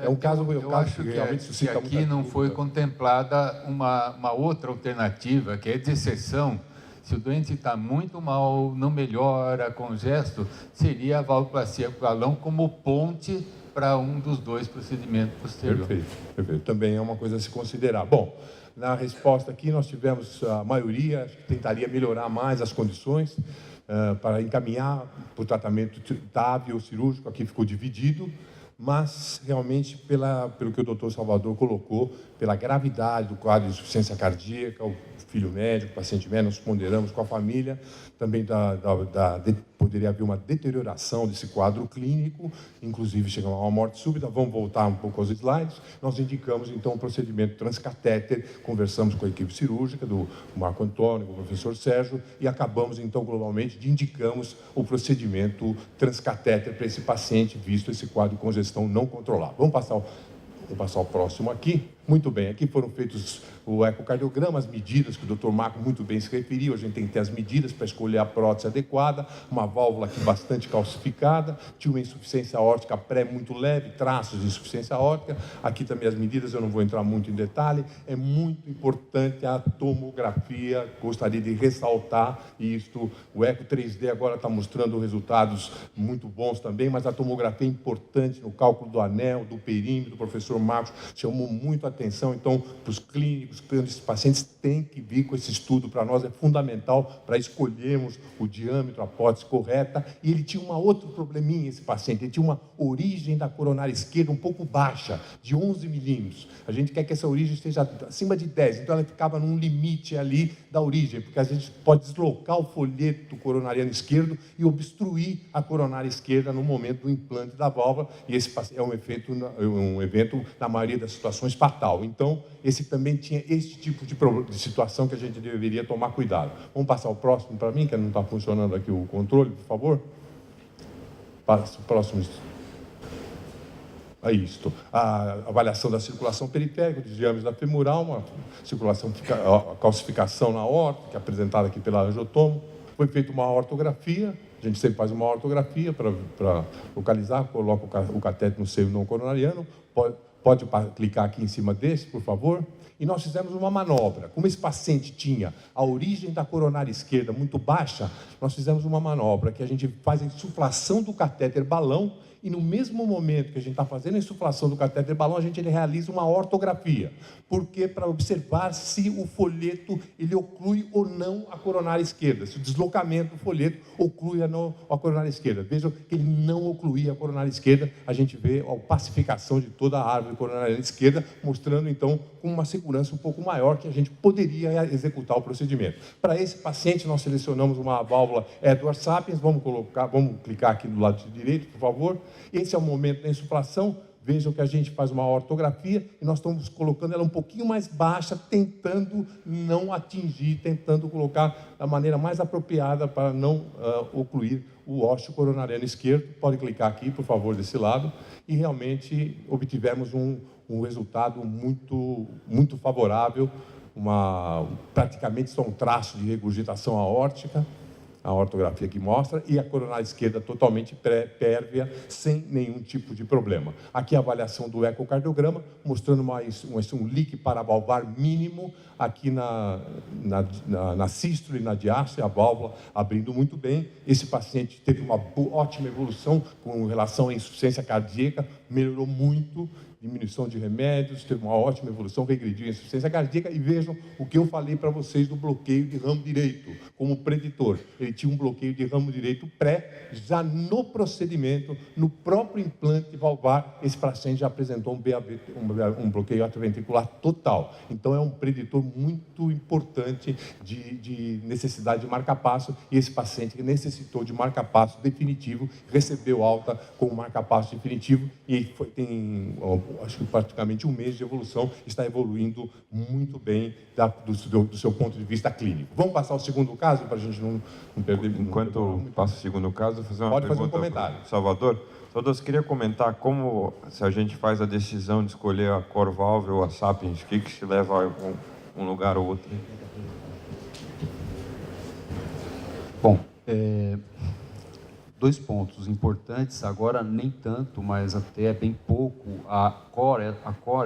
É um caso, eu acho que realmente suscita que aqui não foi contemplada uma outra alternativa, que é de exceção. Se o doente está muito mal, não melhora com gesto, seria a valvuloplastia com balão como ponte para um dos dois procedimentos posteriores. Perfeito, perfeito. Também é uma coisa a se considerar. Bom, na resposta aqui nós tivemos a maioria, acho que tentaria melhorar mais as condições para encaminhar para o tratamento TAV ou cirúrgico, aqui ficou dividido, mas realmente pelo que o doutor Salvador colocou, pela gravidade do quadro de insuficiência cardíaca, o filho médico, o paciente médico, nós ponderamos com a família, também poderia haver uma deterioração desse quadro clínico, inclusive chegando a uma morte súbita. Vamos voltar um pouco aos slides. Nós indicamos, então, o procedimento transcatéter, conversamos com a equipe cirúrgica, do Marco Antônio, com o professor Sérgio, e acabamos, então, globalmente, indicamos o procedimento transcatéter para esse paciente, visto esse quadro de congestão não controlada. Vamos passar o próximo aqui. Muito bem, aqui foram feitos o ecocardiograma, as medidas que o Dr. Marco muito bem se referiu, a gente tem que ter as medidas para escolher a prótese adequada, uma válvula aqui bastante calcificada, tinha uma insuficiência aórtica pré muito leve, traços de insuficiência aórtica, aqui também as medidas, eu não vou entrar muito em detalhe, é muito importante a tomografia, gostaria de ressaltar isto, o eco 3D agora está mostrando resultados muito bons também, mas a tomografia é importante no cálculo do anel, do perímetro, o professor Marcos chamou muito a atenção, então, para os clínicos, esses pacientes têm que vir com esse estudo, para nós é fundamental para escolhermos o diâmetro, a hipótese correta, e ele tinha um outro probleminha, esse paciente, ele tinha uma origem da coronária esquerda um pouco baixa, de 11 milímetros, a gente quer que essa origem esteja acima de 10, então ela ficava num limite ali da origem, porque a gente pode deslocar o folheto coronariano esquerdo e obstruir a coronária esquerda no momento do implante da válvula, e esse é um evento, na maioria das situações, fatal. Então, esse também tinha esse tipo de situação que a gente deveria tomar cuidado. Vamos passar o próximo para mim, que não está funcionando aqui o controle, por favor? Passa o próximo. É isto. A avaliação da circulação periférica, dos diâmetros da femoral, uma circulação, a calcificação na aorta, que é apresentada aqui pela angiotomo. Foi feita uma ortografia, a gente sempre faz uma ortografia para localizar, coloca o catéter no seio não coronariano, pode clicar aqui em cima desse, por favor. E nós fizemos uma manobra. Como esse paciente tinha a origem da coronária esquerda muito baixa, nós fizemos uma manobra que a gente faz a insuflação do catéter balão e no mesmo momento que a gente está fazendo a insuflação do catéter balão, a gente realiza uma ortografia. Por quê? Para observar se o folheto ele oclui ou não a coronária esquerda, se o deslocamento do folheto oclui ou não a coronária esquerda. Vejam que ele não ocluía a coronária esquerda, a gente vê a opacificação de toda a árvore coronária esquerda, mostrando então com uma segurança um pouco maior que a gente poderia executar o procedimento. Para esse paciente, nós selecionamos uma válvula Edwards Sapiens, vamos clicar aqui do lado direito, por favor. Esse é o momento da insuflação. Vejam que a gente faz uma ortografia e nós estamos colocando ela um pouquinho mais baixa, tentando não atingir, tentando colocar da maneira mais apropriada para não ocluir o ósseo coronariano esquerdo. Pode clicar aqui, por favor, desse lado. E realmente obtivemos um resultado muito favorável, praticamente só um traço de regurgitação aórtica, a ortografia que mostra, e a coronária esquerda totalmente pérvia, sem nenhum tipo de problema. Aqui a avaliação do ecocardiograma, mostrando um leak paravalvar mínimo, aqui na sístole e na diástole, a válvula abrindo muito bem. Esse paciente teve uma ótima evolução com relação à insuficiência cardíaca, melhorou muito, diminuição de remédios, teve uma ótima evolução, regrediu a insuficiência cardíaca, e vejam o que eu falei para vocês do bloqueio de ramo direito, como preditor. Ele tinha um bloqueio de ramo direito pré, já no procedimento, no próprio implante valvar, esse paciente já apresentou um bloqueio atrioventricular total. Então, é um preditor muito importante de necessidade de marca-passo, e esse paciente que necessitou de marca-passo definitivo, recebeu alta com marca-passo definitivo, e tem acho que praticamente um mês de evolução, está evoluindo muito bem do seu ponto de vista clínico. Vamos passar o segundo caso, para a gente não perder... Enquanto passa o segundo caso, vou fazer uma Pode pergunta. fazer um comentário. Salvador, queria comentar como, se a gente faz a decisão de escolher a Corvalve ou a Sapiens, o que se leva a um lugar ou outro? Bom, dois pontos importantes, agora nem tanto, mas até bem pouco. A Core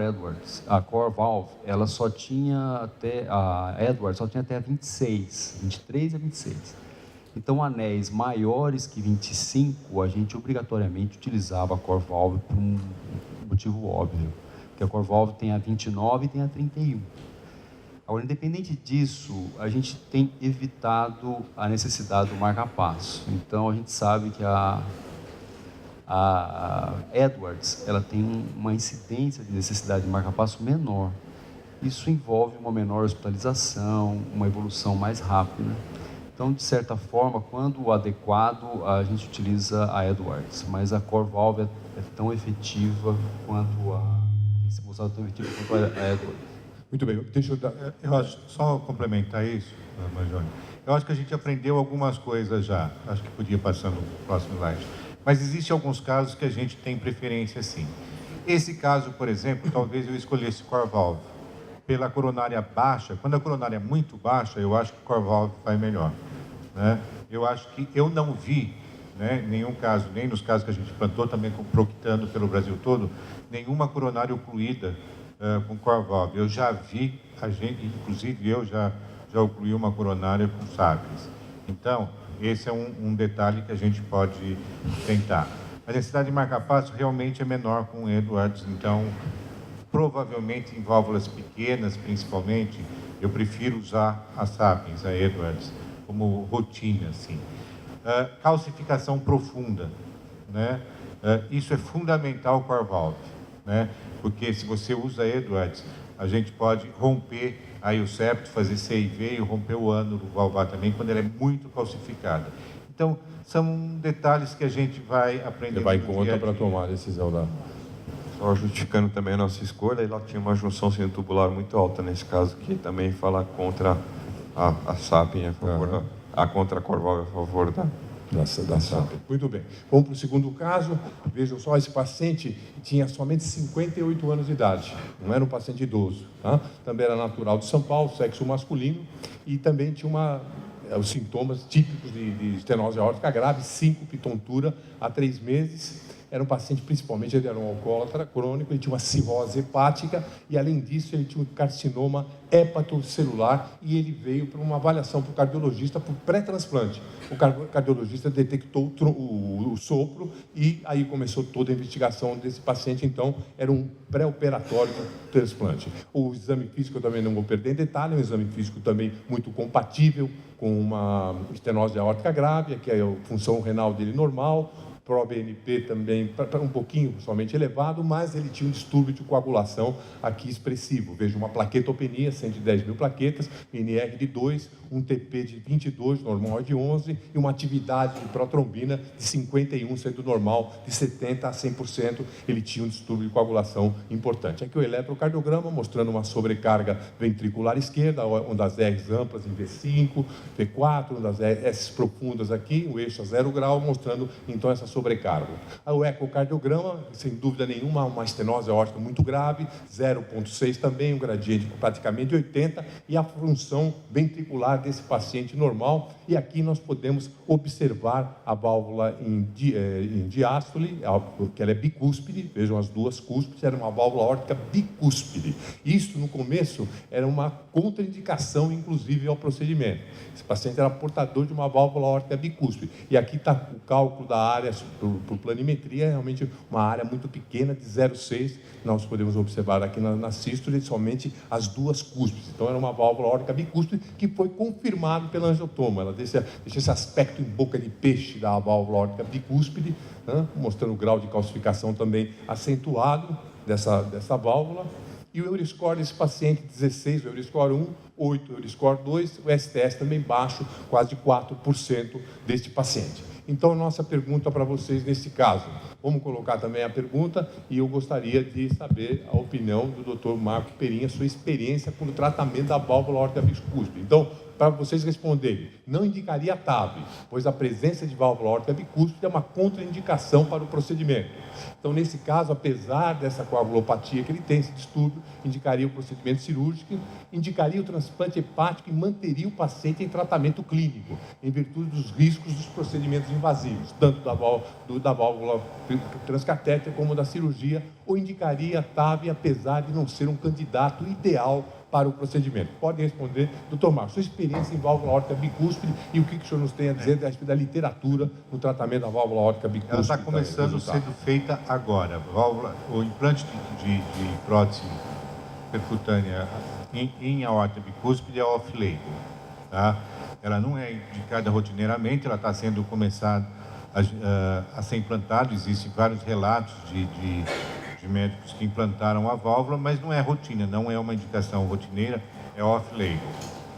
Edwards, a Core Valve, ela só tinha até, a Edwards só tinha até 26, 23 a 26. Então, anéis maiores que 25, a gente obrigatoriamente utilizava a Core Valve por um motivo óbvio, que a Core Valve tem a 29 e tem a 31. Agora, independente disso, a gente tem evitado a necessidade do marca-passo. Então, a gente sabe que a Edwards ela tem uma incidência de necessidade de marca-passo menor. Isso envolve uma menor hospitalização, uma evolução mais rápida. Então, de certa forma, quando adequado, a gente utiliza a Edwards, mas a Core Valve é tão efetiva quanto a Edwards. Muito bem, deixa eu acho, só complementar isso, Marjone. Eu acho que a gente aprendeu algumas coisas já, acho que podia passar no próximo slide. Mas existem alguns casos que a gente tem preferência sim. Esse caso, por exemplo, talvez eu escolhesse Core Valve. pela coronária baixa. Quando a coronária é muito baixa, eu acho que o Core-Valve vai melhor, né? Eu acho que eu não vi, né, nenhum caso, nem nos casos que a gente implantou, também proctando pelo Brasil todo, nenhuma coronária ocluída com Core-Valve. Eu já vi, inclusive eu já ocluí uma coronária com Sapiens. Então, esse é um detalhe que a gente pode tentar. A necessidade de marca-passo realmente é menor com o Edwards, então, provavelmente em válvulas pequenas, principalmente, eu prefiro usar a Sapiens, a Edwards, como rotina, assim. Calcificação profunda, né? Isso é fundamental com a valve, né? Porque se você usa Edwards, a gente pode romper aí o septo, fazer CIV e romper o ânulo valvar também, quando ela é muito calcificada. Então, são detalhes que a gente vai aprender. Levar em conta para tomar a decisão da... Só justificando também a nossa escolha, ela tinha uma junção sinotubular muito alta nesse caso, que também fala contra a Sapien, a favor contra a Core-Valve, a favor da Sapien. Muito bem. Vamos para o segundo caso. Vejam só, esse paciente tinha somente 58 anos de idade, não era um paciente idoso, tá? Também era natural de São Paulo, sexo masculino, e também tinha os sintomas típicos de estenose aórtica grave, síncope, tontura, há 3 meses. Era um paciente, principalmente, ele era um alcoólatra crônico, ele tinha uma cirrose hepática e, além disso, ele tinha um carcinoma hepatocelular e ele veio para uma avaliação para o cardiologista por pré-transplante. O cardiologista detectou o sopro e aí começou toda a investigação desse paciente, então era um pré-operatório transplante. O exame físico eu também não vou perder em detalhe, é um exame físico também muito compatível com uma estenose aórtica grave, que é a função renal dele normal, ProBNP também um pouquinho somente elevado, mas ele tinha um distúrbio de coagulação aqui expressivo. Veja, uma plaquetopenia, 110 mil plaquetas, NR de 2, um TP de 22, normal de 11, e uma atividade de protrombina de 51, sendo normal de 70% a 100%. Ele tinha um distúrbio de coagulação importante. Aqui o eletrocardiograma mostrando uma sobrecarga ventricular esquerda, uma das R's amplas em V5, V4, uma das S profundas aqui, o eixo a 0 grau, mostrando então essa sobrecarga. O ecocardiograma, sem dúvida nenhuma, uma estenose aórtica muito grave, 0,6 também, um gradiente praticamente de 80, e a função ventricular desse paciente normal. E aqui nós podemos observar a válvula em diástole, que ela é bicúspide, vejam as duas cúspides, era uma válvula aórtica bicúspide. Isso, no começo, era uma contraindicação, inclusive, ao procedimento. Esse paciente era portador de uma válvula aórtica bicúspide. E aqui está o cálculo da área por planimetria, é realmente uma área muito pequena, de 0,6. Nós podemos observar aqui na sístole somente as duas cúspides. Então, era uma válvula aórtica bicúspide que foi confirmado pela angiotoma. Ela deixa esse aspecto em boca de peixe da válvula aórtica bicúspide, né? Mostrando o grau de calcificação também acentuado dessa válvula. E o Euroscore desse paciente, 16, o Euroscore 1, 8, o Euroscore 2, o STS também baixo, quase 4% deste paciente. Então, nossa pergunta para vocês nesse caso. Vamos colocar também a pergunta e eu gostaria de saber a opinião do Dr. Marco Perin, a sua experiência com o tratamento da válvula aórtica bicúspide. Então, para vocês responderem, não indicaria a TAV, pois a presença de válvula aórtica bicúspide é uma contraindicação para o procedimento. Então, nesse caso, apesar dessa coagulopatia que ele tem, esse distúrbio, indicaria o procedimento cirúrgico, indicaria o transplante hepático e manteria o paciente em tratamento clínico, em virtude dos riscos dos procedimentos invasivos, tanto da válvula transcatéter como da cirurgia, ou indicaria a TAV, apesar de não ser um candidato ideal para o procedimento. Pode responder, doutor Marcos, sua experiência em válvula aórtica bicúspide e o que o senhor nos tem a dizer a respeito da literatura no tratamento da válvula aórtica bicúspide. Ela está começando sendo feita agora. O implante de prótese percutânea em aórtica bicúspide é off-label, tá? Ela não é indicada rotineiramente, ela está sendo começada a ser implantada. Existem vários relatos de médicos que implantaram a válvula, mas não é rotina, não é uma indicação rotineira, é off-label.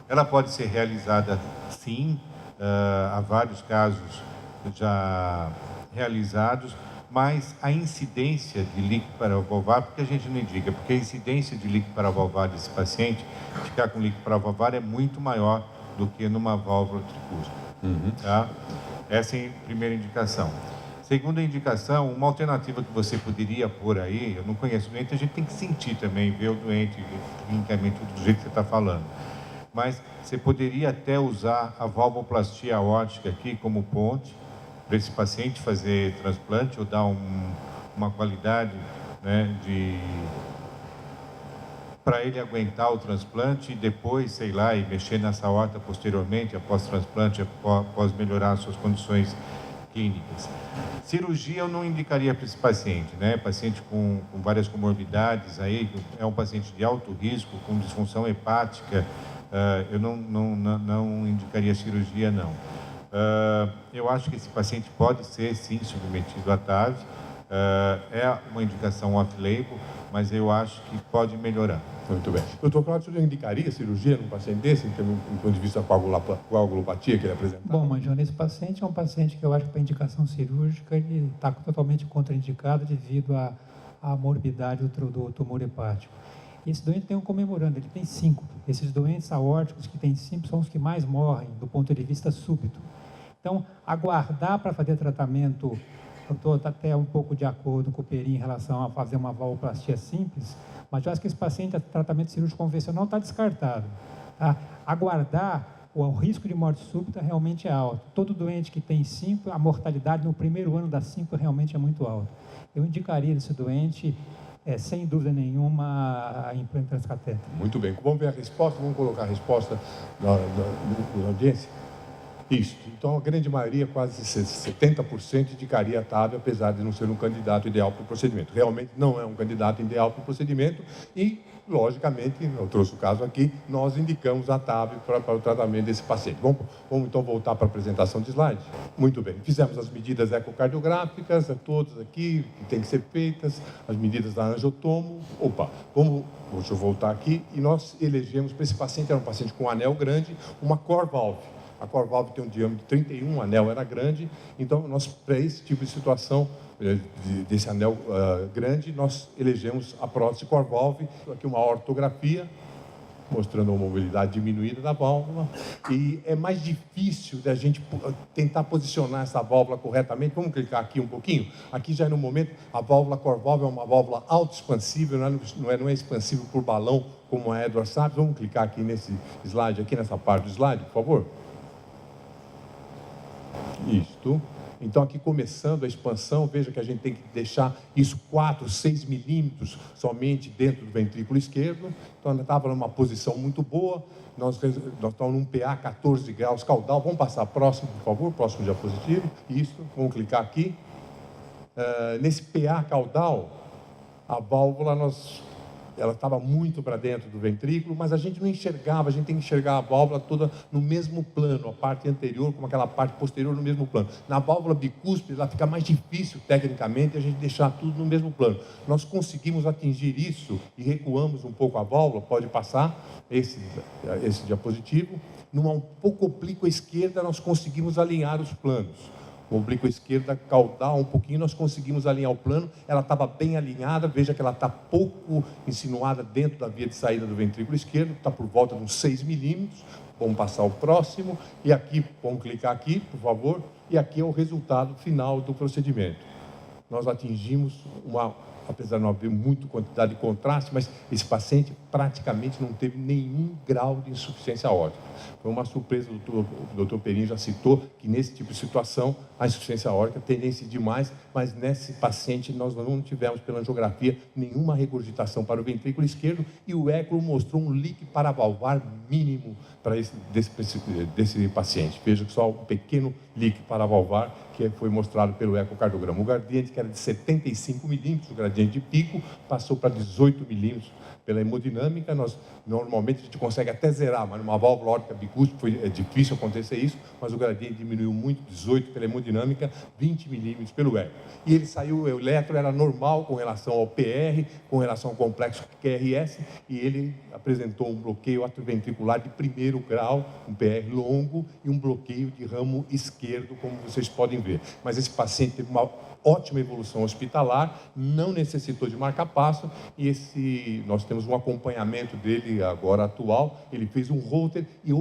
Ela pode ser realizada, sim, há vários casos já realizados, mas a incidência de líquido paravalvar, porque a gente não indica, porque a incidência de líquido paravalvar desse paciente, ficar com líquido paravalvar, é muito maior do que numa válvula tricúspide. Tá? Essa é a primeira indicação. Segunda indicação, uma alternativa que você poderia pôr aí, eu não conheço o doente, a gente tem que sentir também, ver o doente clinicamente do jeito que você está falando. Mas você poderia até usar a valvoplastia aórtica aqui como ponte para esse paciente fazer transplante ou dar uma qualidade, né, para ele aguentar o transplante e depois, sei lá, e mexer nessa aorta posteriormente, após transplante, após melhorar suas condições clínicas. Cirurgia eu não indicaria para esse paciente, né? Paciente com várias comorbidades, aí, é um paciente de alto risco, com disfunção hepática, eu não indicaria cirurgia, não. Eu acho que esse paciente pode ser, sim, submetido à TAV, é uma indicação off-label, mas eu acho que pode melhorar. Muito bem. Doutor Cláudio, você indicaria cirurgia num paciente desse, do ponto de vista da coagulopatia que ele apresenta? Bom, Mangione, esse paciente é um paciente que eu acho que para indicação cirúrgica ele está totalmente contraindicado devido à morbidade do tumor hepático. Esse doente tem um comemorando, ele tem síncope. Esses doentes aórticos que têm síncope são os que mais morrem do ponto de vista súbito. Então, aguardar para fazer tratamento, eu estou até um pouco de acordo com o Perim em relação a fazer uma valvoplastia simples, mas eu acho que esse paciente, tratamento cirúrgico convencional, está descartado. Tá? Aguardar, o risco de morte súbita realmente é alto. Todo doente que tem síncope, a mortalidade no primeiro ano da síncope realmente é muito alta. Eu indicaria esse doente, sem dúvida nenhuma, a implante transcatéter. Muito bem. Vamos ver a resposta, vamos colocar a resposta na audiência. Isso. Então, a grande maioria, quase 70%, indicaria a TAV, apesar de não ser um candidato ideal para o procedimento. Realmente não é um candidato ideal para o procedimento e, logicamente, eu trouxe o caso aqui, nós indicamos a TAV para o tratamento desse paciente. Vamos então voltar para a apresentação de slide? Muito bem. Fizemos as medidas ecocardiográficas, todas aqui, que tem que ser feitas, as medidas da angiotomo. Deixa eu voltar aqui. E nós elegemos para esse paciente, era um paciente com um anel grande, uma core valve. A core valve tem um diâmetro de 31, o anel era grande, então nós, para esse tipo de situação, desse anel grande, nós elegemos a prótese core valve, aqui uma ortografia, mostrando a mobilidade diminuída da válvula, e é mais difícil da gente tentar posicionar essa válvula corretamente. Vamos clicar aqui um pouquinho? Aqui já no momento, a válvula core valve é uma válvula autoexpansível, não é expansível por balão, como a Edwards sabe. Vamos clicar aqui nesse slide, aqui nessa parte do slide, por favor. Isto. Então, aqui começando a expansão, veja que a gente tem que deixar isso 4, 6 milímetros somente dentro do ventrículo esquerdo. Então, ela estava numa posição muito boa. Nós estamos num PA 14 graus caudal. Vamos passar próximo, por favor, próximo diapositivo. Isso, vamos clicar aqui. Nesse PA caudal, a válvula, ela estava muito para dentro do ventrículo, mas a gente não enxergava, a gente tem que enxergar a válvula toda no mesmo plano, a parte anterior com aquela parte posterior no mesmo plano. Na válvula bicúspide, ela fica mais difícil tecnicamente a gente deixar tudo no mesmo plano. Nós conseguimos atingir isso e recuamos um pouco a válvula, pode passar esse diapositivo. Numa um pouco oblíqua esquerda, nós conseguimos alinhar os planos. O oblíqua esquerda caudal um pouquinho, nós conseguimos alinhar o plano, ela estava bem alinhada, veja que ela está pouco insinuada dentro da via de saída do ventrículo esquerdo, está por volta de uns 6 milímetros. Vamos passar o próximo, e aqui, vamos clicar aqui, por favor, e aqui é o resultado final do procedimento. Nós atingimos apesar de não haver muita quantidade de contraste, mas esse paciente praticamente não teve nenhum grau de insuficiência aórtica. Foi uma surpresa, o doutor Perim já citou que nesse tipo de situação a insuficiência aórtica tem tendência demais, mas nesse paciente nós não tivemos pela angiografia nenhuma regurgitação para o ventrículo esquerdo e o eco mostrou um leak paravalvar mínimo para desse paciente. Veja que só um pequeno leak paravalvar que foi mostrado pelo ecocardiograma. O gradiente, que era de 75 milímetros, o gradiente de pico, passou para 18 milímetros pela hemodinâmica. Normalmente a gente consegue até zerar, mas numa válvula aórtica bicúspide é difícil acontecer isso, mas o gradiente diminuiu muito, 18 pela hemodinâmica, 20 milímetros pelo eco. E ele saiu, o eletro era normal com relação ao PR, com relação ao complexo QRS, e ele apresentou um bloqueio atrioventricular de primeiro grau, um PR longo e um bloqueio de ramo esquerdo, como vocês podem ver. Mas esse paciente teve uma ótima evolução hospitalar, não necessitou de marca-passo, e nós temos um acompanhamento dele agora atual. Ele fez um Holter e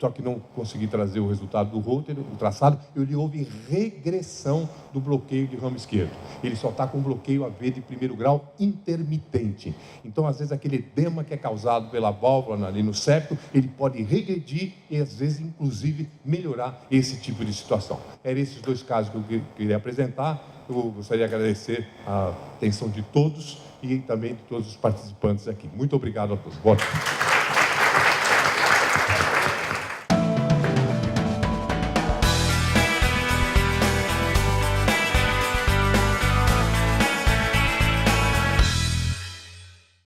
só que não consegui trazer o resultado do Holter, o traçado, ele houve regressão do bloqueio de ramo esquerdo. Ele só está com bloqueio AV de primeiro grau intermitente. Então, às vezes, aquele edema que é causado pela válvula ali no septo, ele pode regredir e, às vezes, inclusive, melhorar esse tipo de situação. Eram esses dois casos que eu queria apresentar. Eu gostaria de agradecer a atenção de todos e também de todos os participantes aqui. Muito obrigado a todos. Boa noite.